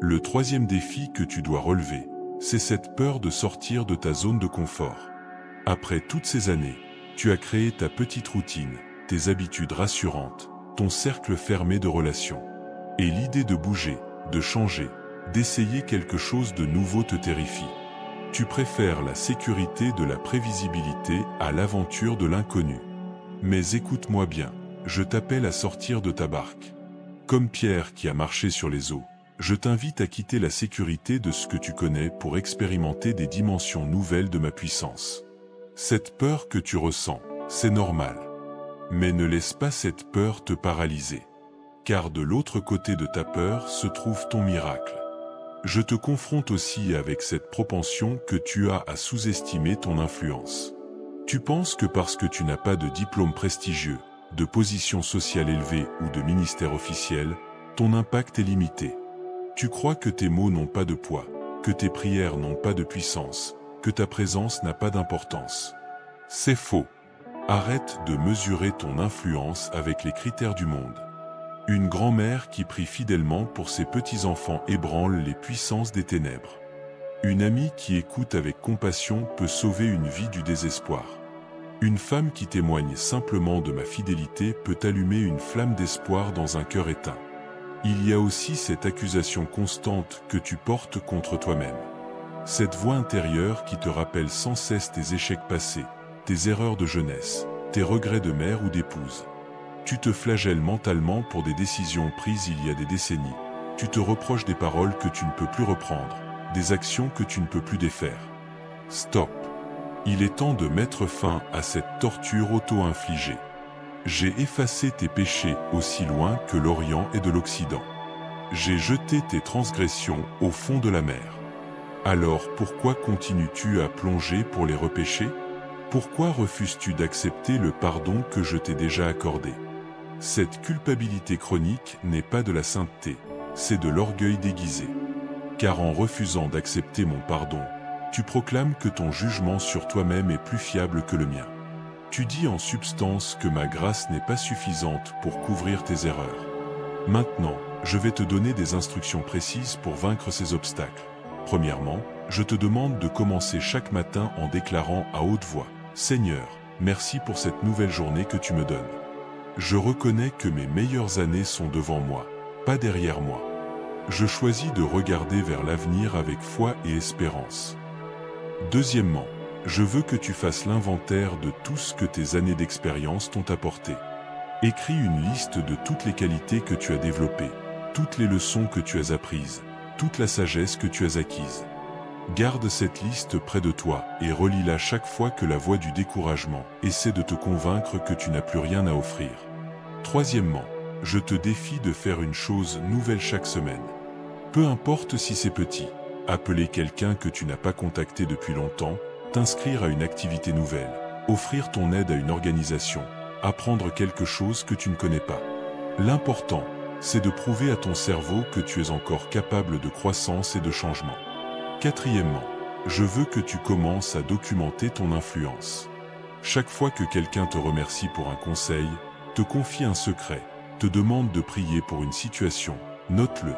Le troisième défi que tu dois relever, c'est cette peur de sortir de ta zone de confort. Après toutes ces années, tu as créé ta petite routine, tes habitudes rassurantes, ton cercle fermé de relations. Et l'idée de bouger, de changer, d'essayer quelque chose de nouveau te terrifie. Tu préfères la sécurité de la prévisibilité à l'aventure de l'inconnu. Mais écoute-moi bien, je t'appelle à sortir de ta barque. Comme Pierre qui a marché sur les eaux, je t'invite à quitter la sécurité de ce que tu connais pour expérimenter des dimensions nouvelles de ma puissance. Cette peur que tu ressens, c'est normal. Mais ne laisse pas cette peur te paralyser. Car de l'autre côté de ta peur se trouve ton miracle. Je te confronte aussi avec cette propension que tu as à sous-estimer ton influence. Tu penses que parce que tu n'as pas de diplôme prestigieux, de position sociale élevée ou de ministère officiel, ton impact est limité. Tu crois que tes mots n'ont pas de poids, que tes prières n'ont pas de puissance, que ta présence n'a pas d'importance. C'est faux. Arrête de mesurer ton influence avec les critères du monde. Une grand-mère qui prie fidèlement pour ses petits-enfants ébranle les puissances des ténèbres. Une amie qui écoute avec compassion peut sauver une vie du désespoir. Une femme qui témoigne simplement de ma fidélité peut allumer une flamme d'espoir dans un cœur éteint. Il y a aussi cette accusation constante que tu portes contre toi-même. Cette voix intérieure qui te rappelle sans cesse tes échecs passés, tes erreurs de jeunesse, tes regrets de mère ou d'épouse. Tu te flagelles mentalement pour des décisions prises il y a des décennies. Tu te reproches des paroles que tu ne peux plus reprendre, des actions que tu ne peux plus défaire. Stop. Il est temps de mettre fin à cette torture auto-infligée. J'ai effacé tes péchés aussi loin que l'Orient et de l'Occident. J'ai jeté tes transgressions au fond de la mer. Alors pourquoi continues-tu à plonger pour les repêcher? Pourquoi refuses-tu d'accepter le pardon que je t'ai déjà accordé? Cette culpabilité chronique n'est pas de la sainteté, c'est de l'orgueil déguisé. Car en refusant d'accepter mon pardon, tu proclames que ton jugement sur toi-même est plus fiable que le mien. Tu dis en substance que ma grâce n'est pas suffisante pour couvrir tes erreurs. Maintenant, je vais te donner des instructions précises pour vaincre ces obstacles. Premièrement, je te demande de commencer chaque matin en déclarant à haute voix « Seigneur, merci pour cette nouvelle journée que tu me donnes. Je reconnais que mes meilleures années sont devant moi, pas derrière moi. Je choisis de regarder vers l'avenir avec foi et espérance. Deuxièmement, je veux que tu fasses l'inventaire de tout ce que tes années d'expérience t'ont apporté. Écris une liste de toutes les qualités que tu as développées, toutes les leçons que tu as apprises, toute la sagesse que tu as acquise. Garde cette liste près de toi et relis-la chaque fois que la voix du découragement essaie de te convaincre que tu n'as plus rien à offrir. Troisièmement, je te défie de faire une chose nouvelle chaque semaine. Peu importe si c'est petit, appeler quelqu'un que tu n'as pas contacté depuis longtemps, t'inscrire à une activité nouvelle, offrir ton aide à une organisation, apprendre quelque chose que tu ne connais pas. L'important, c'est de prouver à ton cerveau que tu es encore capable de croissance et de changement. Quatrièmement, je veux que tu commences à documenter ton influence. Chaque fois que quelqu'un te remercie pour un conseil, te confie un secret, te demande de prier pour une situation, note-le.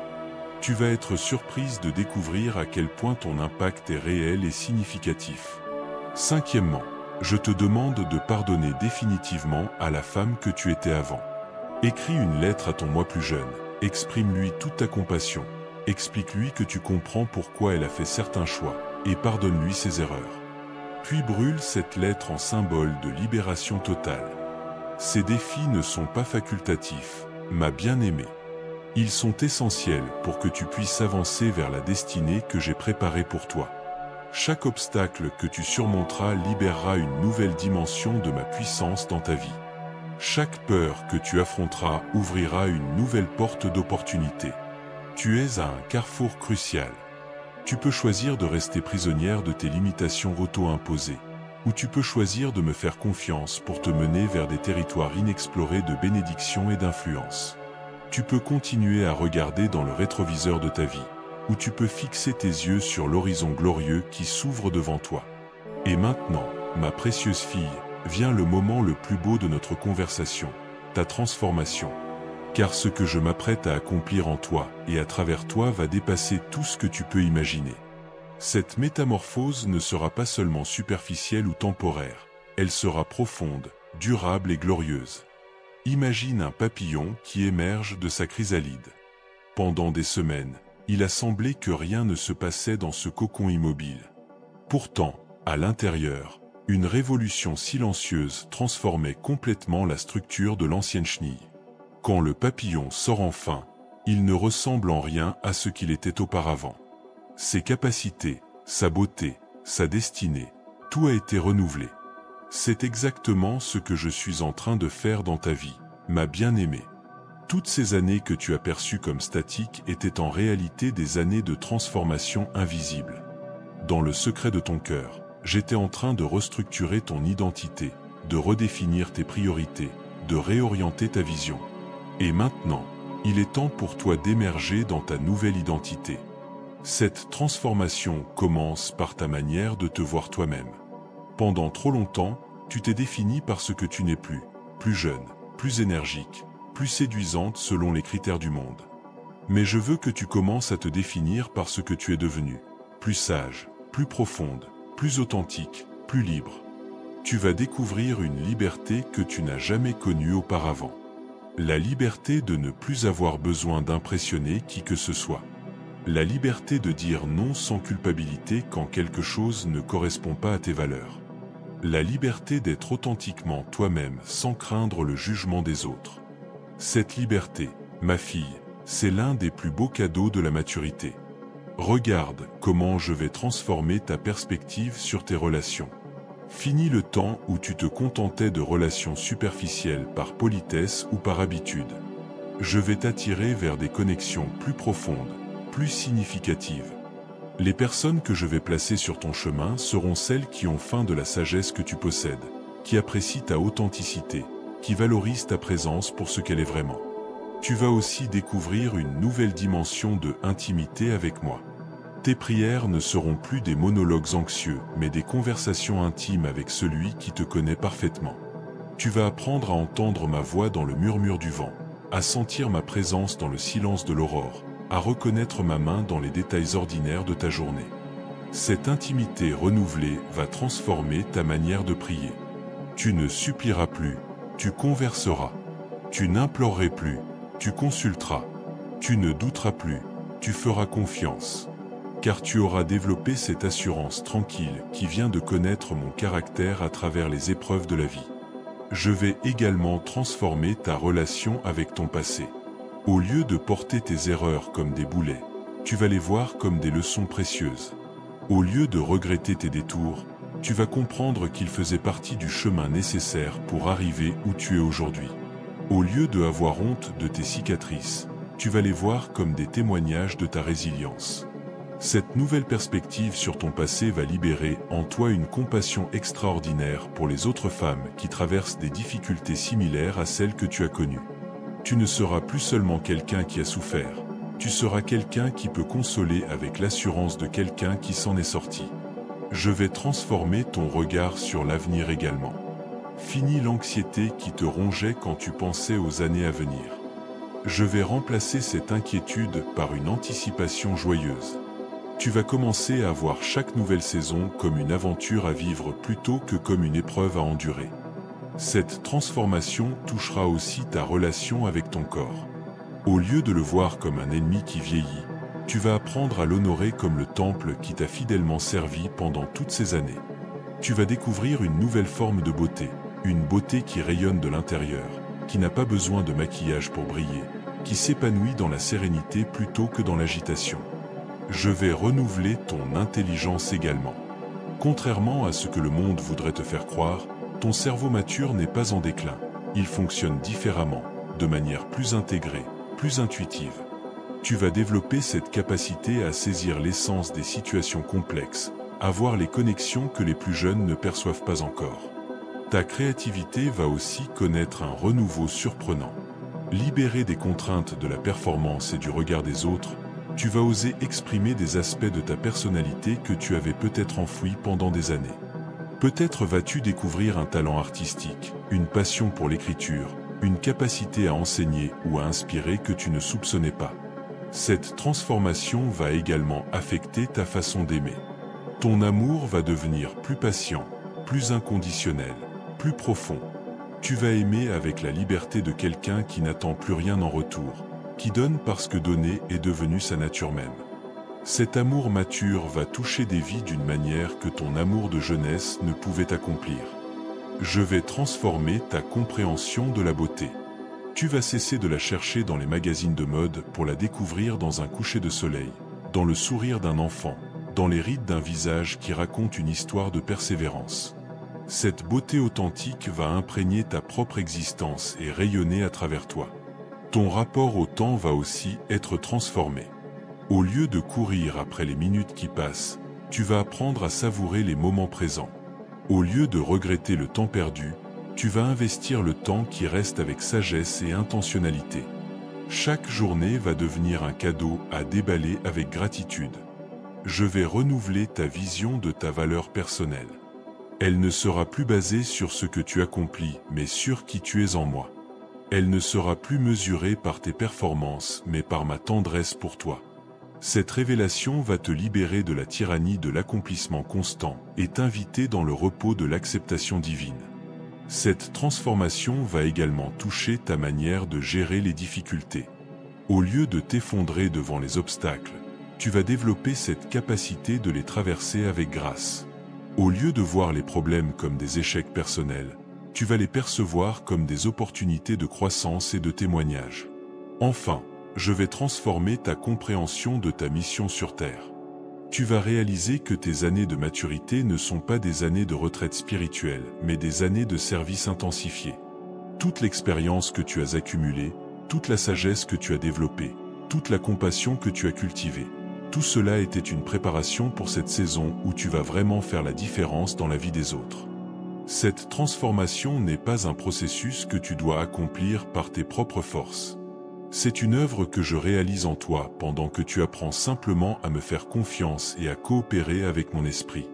Tu vas être surprise de découvrir à quel point ton impact est réel et significatif. Cinquièmement, je te demande de pardonner définitivement à la femme que tu étais avant. Écris une lettre à ton moi plus jeune, exprime-lui toute ta compassion, explique-lui que tu comprends pourquoi elle a fait certains choix, et pardonne-lui ses erreurs. Puis brûle cette lettre en symbole de libération totale. Ces défis ne sont pas facultatifs, ma bien-aimée. Ils sont essentiels pour que tu puisses avancer vers la destinée que j'ai préparée pour toi. Chaque obstacle que tu surmonteras libérera une nouvelle dimension de ma puissance dans ta vie. Chaque peur que tu affronteras ouvrira une nouvelle porte d'opportunité. Tu es à un carrefour crucial. Tu peux choisir de rester prisonnière de tes limitations auto-imposées, ou tu peux choisir de me faire confiance pour te mener vers des territoires inexplorés de bénédiction et d'influence. Tu peux continuer à regarder dans le rétroviseur de ta vie, ou tu peux fixer tes yeux sur l'horizon glorieux qui s'ouvre devant toi. Et maintenant, ma précieuse fille, vient le moment le plus beau de notre conversation, ta transformation. Car ce que je m'apprête à accomplir en toi et à travers toi va dépasser tout ce que tu peux imaginer. Cette métamorphose ne sera pas seulement superficielle ou temporaire, elle sera profonde, durable et glorieuse. Imagine un papillon qui émerge de sa chrysalide. Pendant des semaines, il a semblé que rien ne se passait dans ce cocon immobile. Pourtant, à l'intérieur, une révolution silencieuse transformait complètement la structure de l'ancienne chenille. Quand le papillon sort enfin, il ne ressemble en rien à ce qu'il était auparavant. Ses capacités, sa beauté, sa destinée, tout a été renouvelé. C'est exactement ce que je suis en train de faire dans ta vie, ma bien-aimée. Toutes ces années que tu as perçues comme statiques étaient en réalité des années de transformation invisible. Dans le secret de ton cœur, j'étais en train de restructurer ton identité, de redéfinir tes priorités, de réorienter ta vision. Et maintenant, il est temps pour toi d'émerger dans ta nouvelle identité. Cette transformation commence par ta manière de te voir toi-même. Pendant trop longtemps, tu t'es défini par ce que tu n'es plus, plus jeune, plus énergique, plus séduisante selon les critères du monde. Mais je veux que tu commences à te définir par ce que tu es devenu, plus sage, plus profonde, plus authentique, plus libre. Tu vas découvrir une liberté que tu n'as jamais connue auparavant. La liberté de ne plus avoir besoin d'impressionner qui que ce soit. La liberté de dire non sans culpabilité quand quelque chose ne correspond pas à tes valeurs. La liberté d'être authentiquement toi-même sans craindre le jugement des autres. Cette liberté, ma fille, c'est l'un des plus beaux cadeaux de la maturité. Regarde comment je vais transformer ta perspective sur tes relations. Fini le temps où tu te contentais de relations superficielles par politesse ou par habitude. Je vais t'attirer vers des connexions plus profondes, plus significatives. Les personnes que je vais placer sur ton chemin seront celles qui ont faim de la sagesse que tu possèdes, qui apprécient ta authenticité, qui valorisent ta présence pour ce qu'elle est vraiment. Tu vas aussi découvrir une nouvelle dimension de intimité avec moi. Tes prières ne seront plus des monologues anxieux, mais des conversations intimes avec celui qui te connaît parfaitement. Tu vas apprendre à entendre ma voix dans le murmure du vent, à sentir ma présence dans le silence de l'aurore, à reconnaître ma main dans les détails ordinaires de ta journée. Cette intimité renouvelée va transformer ta manière de prier. Tu ne supplieras plus, tu converseras. Tu n'imploreras plus, tu consulteras. Tu ne douteras plus, tu feras confiance. Car tu auras développé cette assurance tranquille qui vient de connaître mon caractère à travers les épreuves de la vie. Je vais également transformer ta relation avec ton passé. Au lieu de porter tes erreurs comme des boulets, tu vas les voir comme des leçons précieuses. Au lieu de regretter tes détours, tu vas comprendre qu'ils faisaient partie du chemin nécessaire pour arriver où tu es aujourd'hui. Au lieu de avoir honte de tes cicatrices, tu vas les voir comme des témoignages de ta résilience. Cette nouvelle perspective sur ton passé va libérer en toi une compassion extraordinaire pour les autres femmes qui traversent des difficultés similaires à celles que tu as connues. Tu ne seras plus seulement quelqu'un qui a souffert, tu seras quelqu'un qui peut consoler avec l'assurance de quelqu'un qui s'en est sorti. Je vais transformer ton regard sur l'avenir également. Fini l'anxiété qui te rongeait quand tu pensais aux années à venir. Je vais remplacer cette inquiétude par une anticipation joyeuse. Tu vas commencer à voir chaque nouvelle saison comme une aventure à vivre plutôt que comme une épreuve à endurer. Cette transformation touchera aussi ta relation avec ton corps. Au lieu de le voir comme un ennemi qui vieillit, tu vas apprendre à l'honorer comme le temple qui t'a fidèlement servi pendant toutes ces années. Tu vas découvrir une nouvelle forme de beauté, une beauté qui rayonne de l'intérieur, qui n'a pas besoin de maquillage pour briller, qui s'épanouit dans la sérénité plutôt que dans l'agitation. Je vais renouveler ton intelligence également. Contrairement à ce que le monde voudrait te faire croire, ton cerveau mature n'est pas en déclin. Il fonctionne différemment, de manière plus intégrée, plus intuitive. Tu vas développer cette capacité à saisir l'essence des situations complexes, à voir les connexions que les plus jeunes ne perçoivent pas encore. Ta créativité va aussi connaître un renouveau surprenant. Libéré des contraintes de la performance et du regard des autres, tu vas oser exprimer des aspects de ta personnalité que tu avais peut-être enfouis pendant des années. Peut-être vas-tu découvrir un talent artistique, une passion pour l'écriture, une capacité à enseigner ou à inspirer que tu ne soupçonnais pas. Cette transformation va également affecter ta façon d'aimer. Ton amour va devenir plus patient, plus inconditionnel, plus profond. Tu vas aimer avec la liberté de quelqu'un qui n'attend plus rien en retour, qui donne parce que donner est devenu sa nature même. Cet amour mature va toucher des vies d'une manière que ton amour de jeunesse ne pouvait accomplir. Je vais transformer ta compréhension de la beauté. Tu vas cesser de la chercher dans les magazines de mode pour la découvrir dans un coucher de soleil, dans le sourire d'un enfant, dans les rides d'un visage qui raconte une histoire de persévérance. Cette beauté authentique va imprégner ta propre existence et rayonner à travers toi. Ton rapport au temps va aussi être transformé. Au lieu de courir après les minutes qui passent, tu vas apprendre à savourer les moments présents. Au lieu de regretter le temps perdu, tu vas investir le temps qui reste avec sagesse et intentionnalité. Chaque journée va devenir un cadeau à déballer avec gratitude. Je vais renouveler ta vision de ta valeur personnelle. Elle ne sera plus basée sur ce que tu accomplis, mais sur qui tu es en moi. Elle ne sera plus mesurée par tes performances, mais par ma tendresse pour toi. Cette révélation va te libérer de la tyrannie de l'accomplissement constant et t'inviter dans le repos de l'acceptation divine. Cette transformation va également toucher ta manière de gérer les difficultés. Au lieu de t'effondrer devant les obstacles, tu vas développer cette capacité de les traverser avec grâce. Au lieu de voir les problèmes comme des échecs personnels, tu vas les percevoir comme des opportunités de croissance et de témoignage. Enfin, je vais transformer ta compréhension de ta mission sur Terre. Tu vas réaliser que tes années de maturité ne sont pas des années de retraite spirituelle, mais des années de service intensifié. Toute l'expérience que tu as accumulée, toute la sagesse que tu as développée, toute la compassion que tu as cultivée, tout cela était une préparation pour cette saison où tu vas vraiment faire la différence dans la vie des autres. Cette transformation n'est pas un processus que tu dois accomplir par tes propres forces. C'est une œuvre que je réalise en toi pendant que tu apprends simplement à me faire confiance et à coopérer avec mon esprit.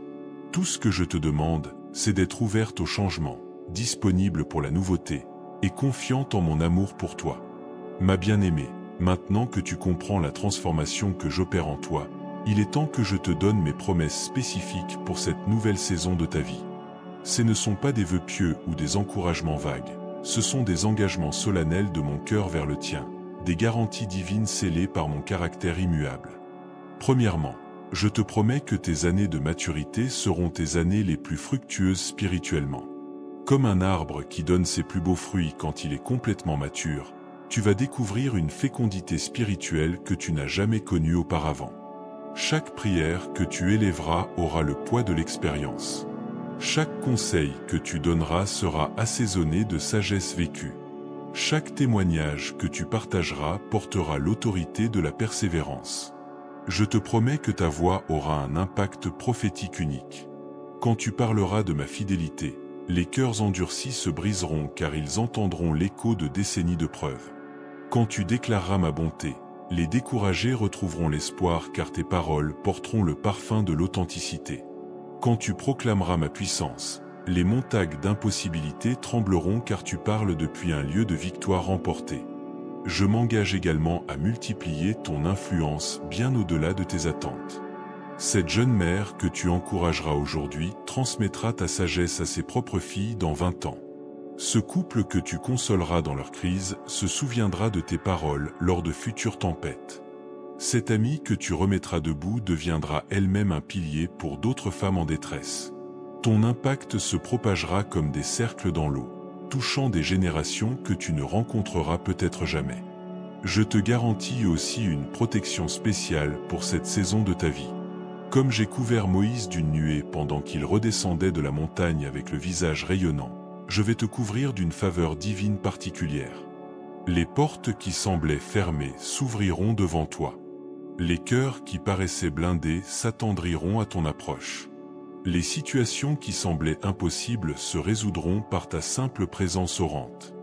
Tout ce que je te demande, c'est d'être ouverte au changement, disponible pour la nouveauté, et confiante en mon amour pour toi. Ma bien-aimée, maintenant que tu comprends la transformation que j'opère en toi, il est temps que je te donne mes promesses spécifiques pour cette nouvelle saison de ta vie. Ce ne sont pas des vœux pieux ou des encouragements vagues, ce sont des engagements solennels de mon cœur vers le tien, des garanties divines scellées par mon caractère immuable. Premièrement, je te promets que tes années de maturité seront tes années les plus fructueuses spirituellement. Comme un arbre qui donne ses plus beaux fruits quand il est complètement mature, tu vas découvrir une fécondité spirituelle que tu n'as jamais connue auparavant. Chaque prière que tu élèveras aura le poids de l'expérience. Chaque conseil que tu donneras sera assaisonné de sagesse vécue. Chaque témoignage que tu partageras portera l'autorité de la persévérance. Je te promets que ta voix aura un impact prophétique unique. Quand tu parleras de ma fidélité, les cœurs endurcis se briseront car ils entendront l'écho de décennies de preuves. Quand tu déclareras ma bonté, les découragés retrouveront l'espoir car tes paroles porteront le parfum de l'authenticité. Quand tu proclameras ma puissance, les montagnes d'impossibilité trembleront car tu parles depuis un lieu de victoire remportée. Je m'engage également à multiplier ton influence bien au-delà de tes attentes. Cette jeune mère que tu encourageras aujourd'hui transmettra ta sagesse à ses propres filles dans 20 ans. Ce couple que tu consoleras dans leur crise se souviendra de tes paroles lors de futures tempêtes. Cette amie que tu remettras debout deviendra elle-même un pilier pour d'autres femmes en détresse. Ton impact se propagera comme des cercles dans l'eau, touchant des générations que tu ne rencontreras peut-être jamais. Je te garantis aussi une protection spéciale pour cette saison de ta vie. Comme j'ai couvert Moïse d'une nuée pendant qu'il redescendait de la montagne avec le visage rayonnant, je vais te couvrir d'une faveur divine particulière. Les portes qui semblaient fermées s'ouvriront devant toi. Les cœurs qui paraissaient blindés s'attendriront à ton approche. Les situations qui semblaient impossibles se résoudront par ta simple présence orante.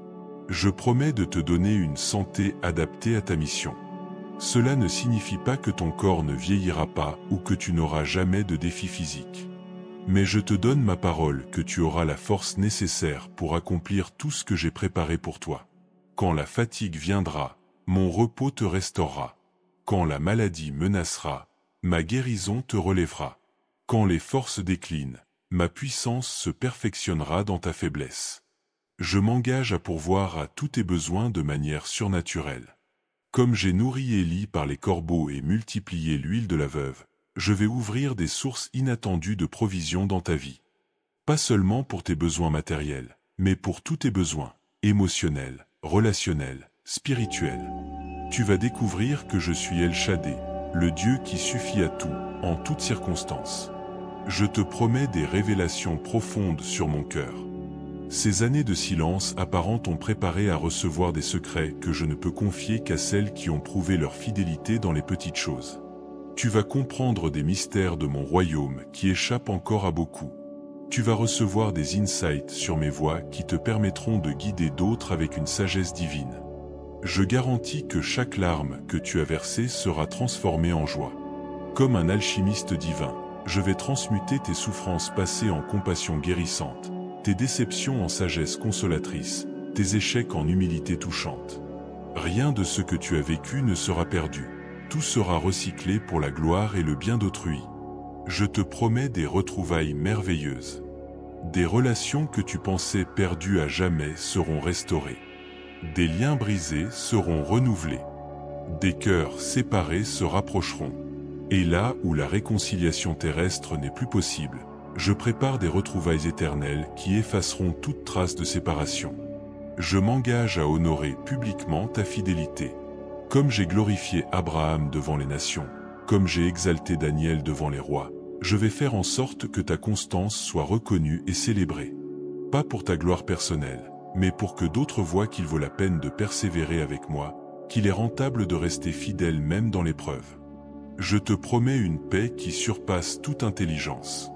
Je promets de te donner une santé adaptée à ta mission. Cela ne signifie pas que ton corps ne vieillira pas ou que tu n'auras jamais de défis physiques. Mais je te donne ma parole que tu auras la force nécessaire pour accomplir tout ce que j'ai préparé pour toi. Quand la fatigue viendra, mon repos te restaurera. Quand la maladie menacera, ma guérison te relèvera. Quand les forces déclinent, ma puissance se perfectionnera dans ta faiblesse. Je m'engage à pourvoir à tous tes besoins de manière surnaturelle. Comme j'ai nourri Élie par les corbeaux et multiplié l'huile de la veuve, je vais ouvrir des sources inattendues de provision dans ta vie. Pas seulement pour tes besoins matériels, mais pour tous tes besoins, émotionnels, relationnels, spirituels. Tu vas découvrir que je suis El Shaddai, le Dieu qui suffit à tout, en toutes circonstances. Je te promets des révélations profondes sur mon cœur. Ces années de silence apparent t'ont préparé à recevoir des secrets que je ne peux confier qu'à celles qui ont prouvé leur fidélité dans les petites choses. Tu vas comprendre des mystères de mon royaume qui échappent encore à beaucoup. Tu vas recevoir des insights sur mes voies qui te permettront de guider d'autres avec une sagesse divine. Je garantis que chaque larme que tu as versée sera transformée en joie. Comme un alchimiste divin, je vais transmuter tes souffrances passées en compassion guérissante, tes déceptions en sagesse consolatrice, tes échecs en humilité touchante. Rien de ce que tu as vécu ne sera perdu. Tout sera recyclé pour la gloire et le bien d'autrui. Je te promets des retrouvailles merveilleuses. Des relations que tu pensais perdues à jamais seront restaurées. Des liens brisés seront renouvelés. Des cœurs séparés se rapprocheront. Et là où la réconciliation terrestre n'est plus possible, je prépare des retrouvailles éternelles qui effaceront toute trace de séparation. Je m'engage à honorer publiquement ta fidélité. Comme j'ai glorifié Abraham devant les nations, comme j'ai exalté Daniel devant les rois, je vais faire en sorte que ta constance soit reconnue et célébrée. Pas pour ta gloire personnelle, mais pour que d'autres voient qu'il vaut la peine de persévérer avec moi, qu'il est rentable de rester fidèle même dans l'épreuve. Je te promets une paix qui surpasse toute intelligence.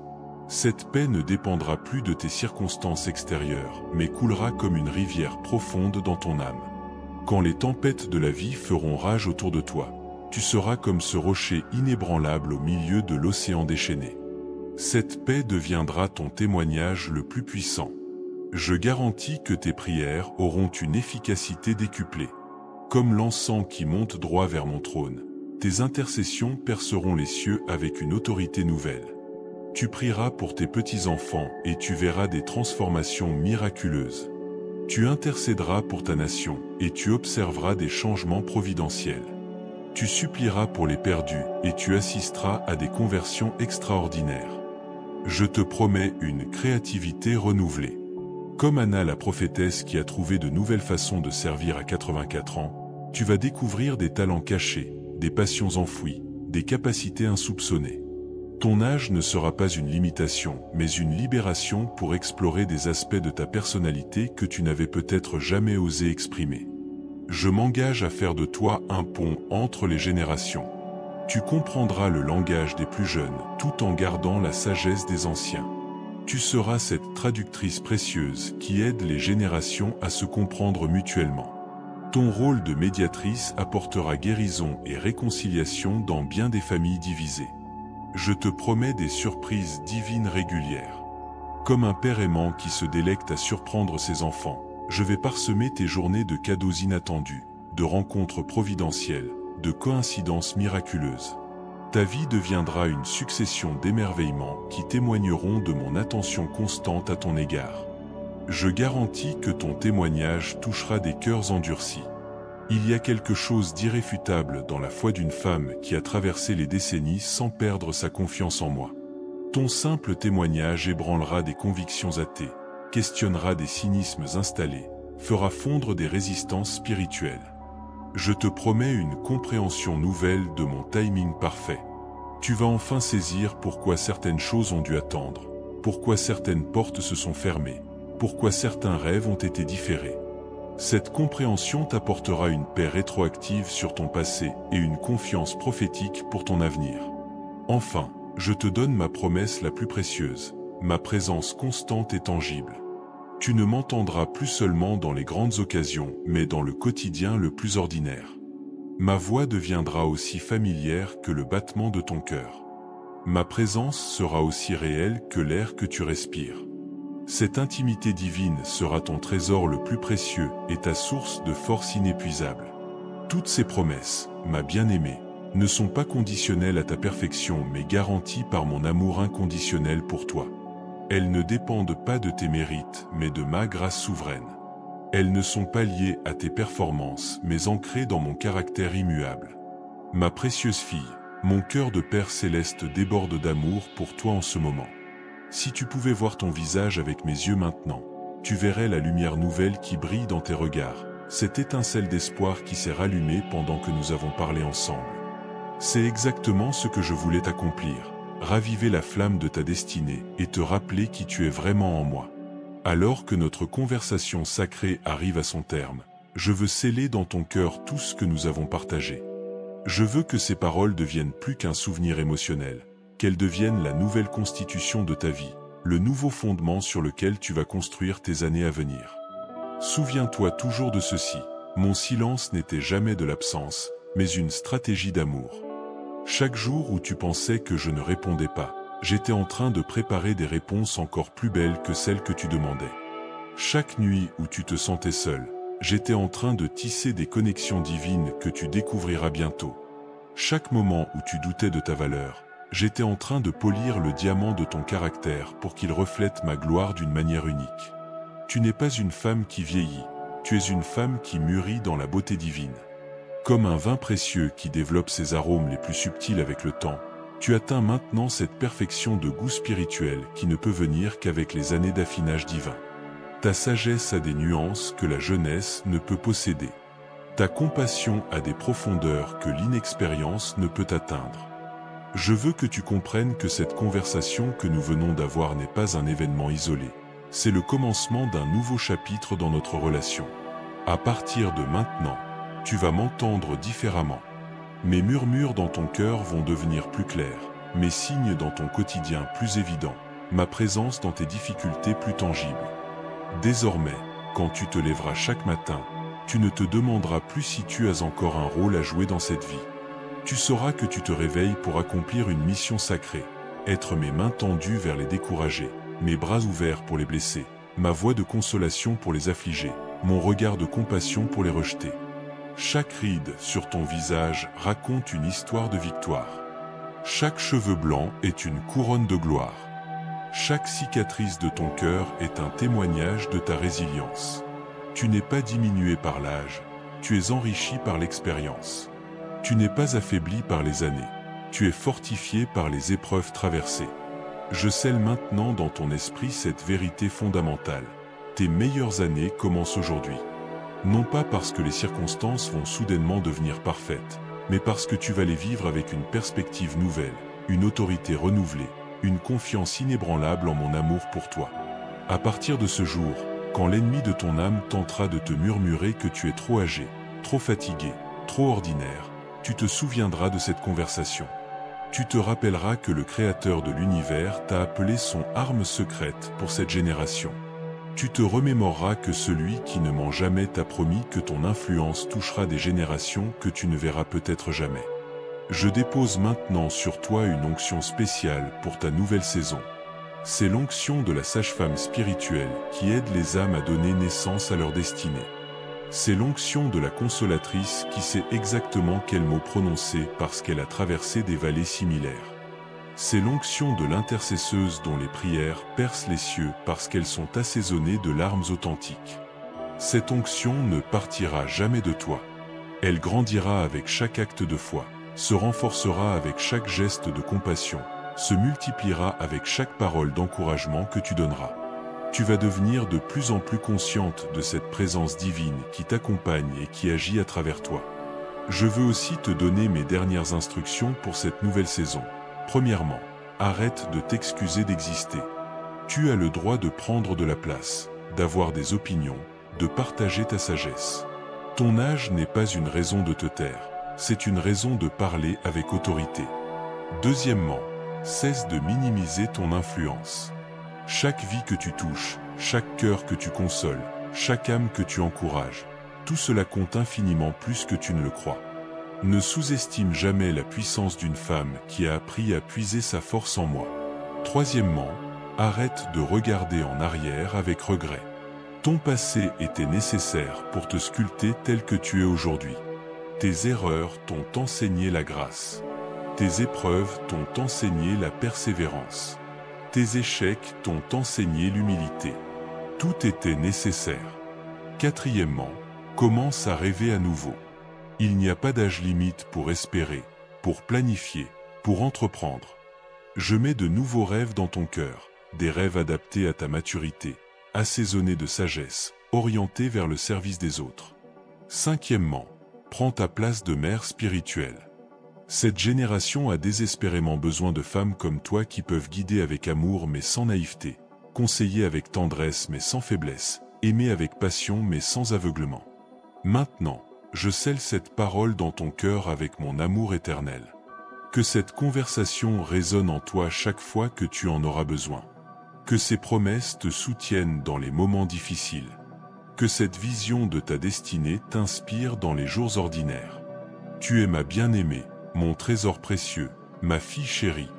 Cette paix ne dépendra plus de tes circonstances extérieures, mais coulera comme une rivière profonde dans ton âme. Quand les tempêtes de la vie feront rage autour de toi, tu seras comme ce rocher inébranlable au milieu de l'océan déchaîné. Cette paix deviendra ton témoignage le plus puissant. Je garantis que tes prières auront une efficacité décuplée. Comme l'encens qui monte droit vers mon trône, tes intercessions perceront les cieux avec une autorité nouvelle. Tu prieras pour tes petits-enfants et tu verras des transformations miraculeuses. Tu intercéderas pour ta nation et tu observeras des changements providentiels. Tu supplieras pour les perdus et tu assisteras à des conversions extraordinaires. Je te promets une créativité renouvelée. Comme Anna la prophétesse qui a trouvé de nouvelles façons de servir à 84 ans, tu vas découvrir des talents cachés, des passions enfouies, des capacités insoupçonnées. Ton âge ne sera pas une limitation, mais une libération pour explorer des aspects de ta personnalité que tu n'avais peut-être jamais osé exprimer. Je m'engage à faire de toi un pont entre les générations. Tu comprendras le langage des plus jeunes, tout en gardant la sagesse des anciens. Tu seras cette traductrice précieuse qui aide les générations à se comprendre mutuellement. Ton rôle de médiatrice apportera guérison et réconciliation dans bien des familles divisées. Je te promets des surprises divines régulières. Comme un père aimant qui se délecte à surprendre ses enfants, je vais parsemer tes journées de cadeaux inattendus, de rencontres providentielles, de coïncidences miraculeuses. Ta vie deviendra une succession d'émerveillements qui témoigneront de mon attention constante à ton égard. Je garantis que ton témoignage touchera des cœurs endurcis. Il y a quelque chose d'irréfutable dans la foi d'une femme qui a traversé les décennies sans perdre sa confiance en moi. Ton simple témoignage ébranlera des convictions athées, questionnera des cynismes installés, fera fondre des résistances spirituelles. Je te promets une compréhension nouvelle de mon timing parfait. Tu vas enfin saisir pourquoi certaines choses ont dû attendre, pourquoi certaines portes se sont fermées, pourquoi certains rêves ont été différés. Cette compréhension t'apportera une paix rétroactive sur ton passé et une confiance prophétique pour ton avenir. Enfin, je te donne ma promesse la plus précieuse, ma présence constante et tangible. Tu ne m'entendras plus seulement dans les grandes occasions, mais dans le quotidien le plus ordinaire. Ma voix deviendra aussi familière que le battement de ton cœur. Ma présence sera aussi réelle que l'air que tu respires. Cette intimité divine sera ton trésor le plus précieux et ta source de force inépuisable. Toutes ces promesses, ma bien-aimée, ne sont pas conditionnelles à ta perfection mais garanties par mon amour inconditionnel pour toi. Elles ne dépendent pas de tes mérites mais de ma grâce souveraine. Elles ne sont pas liées à tes performances mais ancrées dans mon caractère immuable. Ma précieuse fille, mon cœur de Père céleste déborde d'amour pour toi en ce moment. Si tu pouvais voir ton visage avec mes yeux maintenant, tu verrais la lumière nouvelle qui brille dans tes regards, cette étincelle d'espoir qui s'est rallumée pendant que nous avons parlé ensemble. C'est exactement ce que je voulais t'accomplir, raviver la flamme de ta destinée et te rappeler qui tu es vraiment en moi. Alors que notre conversation sacrée arrive à son terme, je veux sceller dans ton cœur tout ce que nous avons partagé. Je veux que ces paroles deviennent plus qu'un souvenir émotionnel, qu'elles deviennent la nouvelle constitution de ta vie, le nouveau fondement sur lequel tu vas construire tes années à venir. Souviens-toi toujours de ceci, mon silence n'était jamais de l'absence, mais une stratégie d'amour. Chaque jour où tu pensais que je ne répondais pas, j'étais en train de préparer des réponses encore plus belles que celles que tu demandais. Chaque nuit où tu te sentais seul, j'étais en train de tisser des connexions divines que tu découvriras bientôt. Chaque moment où tu doutais de ta valeur, j'étais en train de polir le diamant de ton caractère pour qu'il reflète ma gloire d'une manière unique. Tu n'es pas une femme qui vieillit, tu es une femme qui mûrit dans la beauté divine. Comme un vin précieux qui développe ses arômes les plus subtils avec le temps, tu atteins maintenant cette perfection de goût spirituel qui ne peut venir qu'avec les années d'affinage divin. Ta sagesse a des nuances que la jeunesse ne peut posséder. Ta compassion a des profondeurs que l'inexpérience ne peut atteindre. Je veux que tu comprennes que cette conversation que nous venons d'avoir n'est pas un événement isolé. C'est le commencement d'un nouveau chapitre dans notre relation. À partir de maintenant, tu vas m'entendre différemment. Mes murmures dans ton cœur vont devenir plus clairs, mes signes dans ton quotidien plus évidents, ma présence dans tes difficultés plus tangible. Désormais, quand tu te lèveras chaque matin, tu ne te demanderas plus si tu as encore un rôle à jouer dans cette vie. Tu sauras que tu te réveilles pour accomplir une mission sacrée, être mes mains tendues vers les découragés, mes bras ouverts pour les blessés, ma voix de consolation pour les affligés, mon regard de compassion pour les rejetés. Chaque ride sur ton visage raconte une histoire de victoire. Chaque cheveu blanc est une couronne de gloire. Chaque cicatrice de ton cœur est un témoignage de ta résilience. Tu n'es pas diminué par l'âge, tu es enrichi par l'expérience. Tu n'es pas affaibli par les années, tu es fortifié par les épreuves traversées. Je scelle maintenant dans ton esprit cette vérité fondamentale. Tes meilleures années commencent aujourd'hui. Non pas parce que les circonstances vont soudainement devenir parfaites, mais parce que tu vas les vivre avec une perspective nouvelle, une autorité renouvelée, une confiance inébranlable en mon amour pour toi. À partir de ce jour, quand l'ennemi de ton âme tentera de te murmurer que tu es trop âgé, trop fatigué, trop ordinaire, tu te souviendras de cette conversation. Tu te rappelleras que le Créateur de l'univers t'a appelé son arme secrète pour cette génération. Tu te remémoreras que celui qui ne ment jamais t'a promis que ton influence touchera des générations que tu ne verras peut-être jamais. Je dépose maintenant sur toi une onction spéciale pour ta nouvelle saison. C'est l'onction de la sage-femme spirituelle qui aide les âmes à donner naissance à leur destinée. C'est l'onction de la consolatrice qui sait exactement quel mot prononcer parce qu'elle a traversé des vallées similaires. C'est l'onction de l'intercesseuse dont les prières percent les cieux parce qu'elles sont assaisonnées de larmes authentiques. Cette onction ne partira jamais de toi. Elle grandira avec chaque acte de foi, se renforcera avec chaque geste de compassion, se multipliera avec chaque parole d'encouragement que tu donneras. Tu vas devenir de plus en plus consciente de cette présence divine qui t'accompagne et qui agit à travers toi. Je veux aussi te donner mes dernières instructions pour cette nouvelle saison. Premièrement, arrête de t'excuser d'exister. Tu as le droit de prendre de la place, d'avoir des opinions, de partager ta sagesse. Ton âge n'est pas une raison de te taire, c'est une raison de parler avec autorité. Deuxièmement, cesse de minimiser ton influence. Chaque vie que tu touches, chaque cœur que tu consoles, chaque âme que tu encourages. Tout cela compte infiniment plus que tu ne le crois. Ne sous-estime jamais la puissance d'une femme qui a appris à puiser sa force en moi. Troisièmement, arrête de regarder en arrière avec regret. Ton passé était nécessaire pour te sculpter tel que tu es aujourd'hui. Tes erreurs t'ont enseigné la grâce. Tes épreuves t'ont enseigné la persévérance. Tes échecs t'ont enseigné l'humilité. Tout était nécessaire. Quatrièmement, commence à rêver à nouveau. Il n'y a pas d'âge limite pour espérer, pour planifier, pour entreprendre. Je mets de nouveaux rêves dans ton cœur, des rêves adaptés à ta maturité, assaisonnés de sagesse, orientés vers le service des autres. Cinquièmement, prends ta place de mère spirituelle. Cette génération a désespérément besoin de femmes comme toi qui peuvent guider avec amour mais sans naïveté, conseiller avec tendresse mais sans faiblesse, aimer avec passion mais sans aveuglement. Maintenant, je scelle cette parole dans ton cœur avec mon amour éternel. Que cette conversation résonne en toi chaque fois que tu en auras besoin. Que ces promesses te soutiennent dans les moments difficiles. Que cette vision de ta destinée t'inspire dans les jours ordinaires. Tu es ma bien-aimée, mon trésor précieux, ma fille chérie.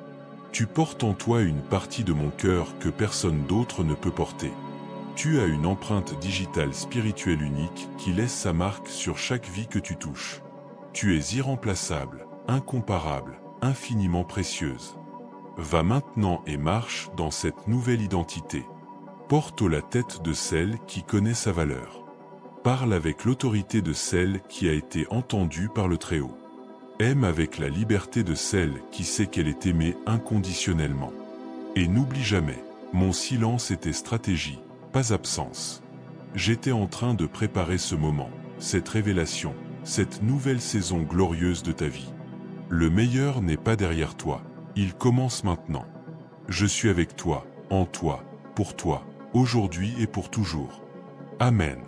Tu portes en toi une partie de mon cœur que personne d'autre ne peut porter. Tu as une empreinte digitale spirituelle unique qui laisse sa marque sur chaque vie que tu touches. Tu es irremplaçable, incomparable, infiniment précieuse. Va maintenant et marche dans cette nouvelle identité. Porte la tête de celle qui connaît sa valeur. Parle avec l'autorité de celle qui a été entendue par le Très-Haut. Aime avec la liberté de celle qui sait qu'elle est aimée inconditionnellement. Et n'oublie jamais, mon silence était stratégie, pas absence. J'étais en train de préparer ce moment, cette révélation, cette nouvelle saison glorieuse de ta vie. Le meilleur n'est pas derrière toi, il commence maintenant. Je suis avec toi, en toi, pour toi, aujourd'hui et pour toujours. Amen.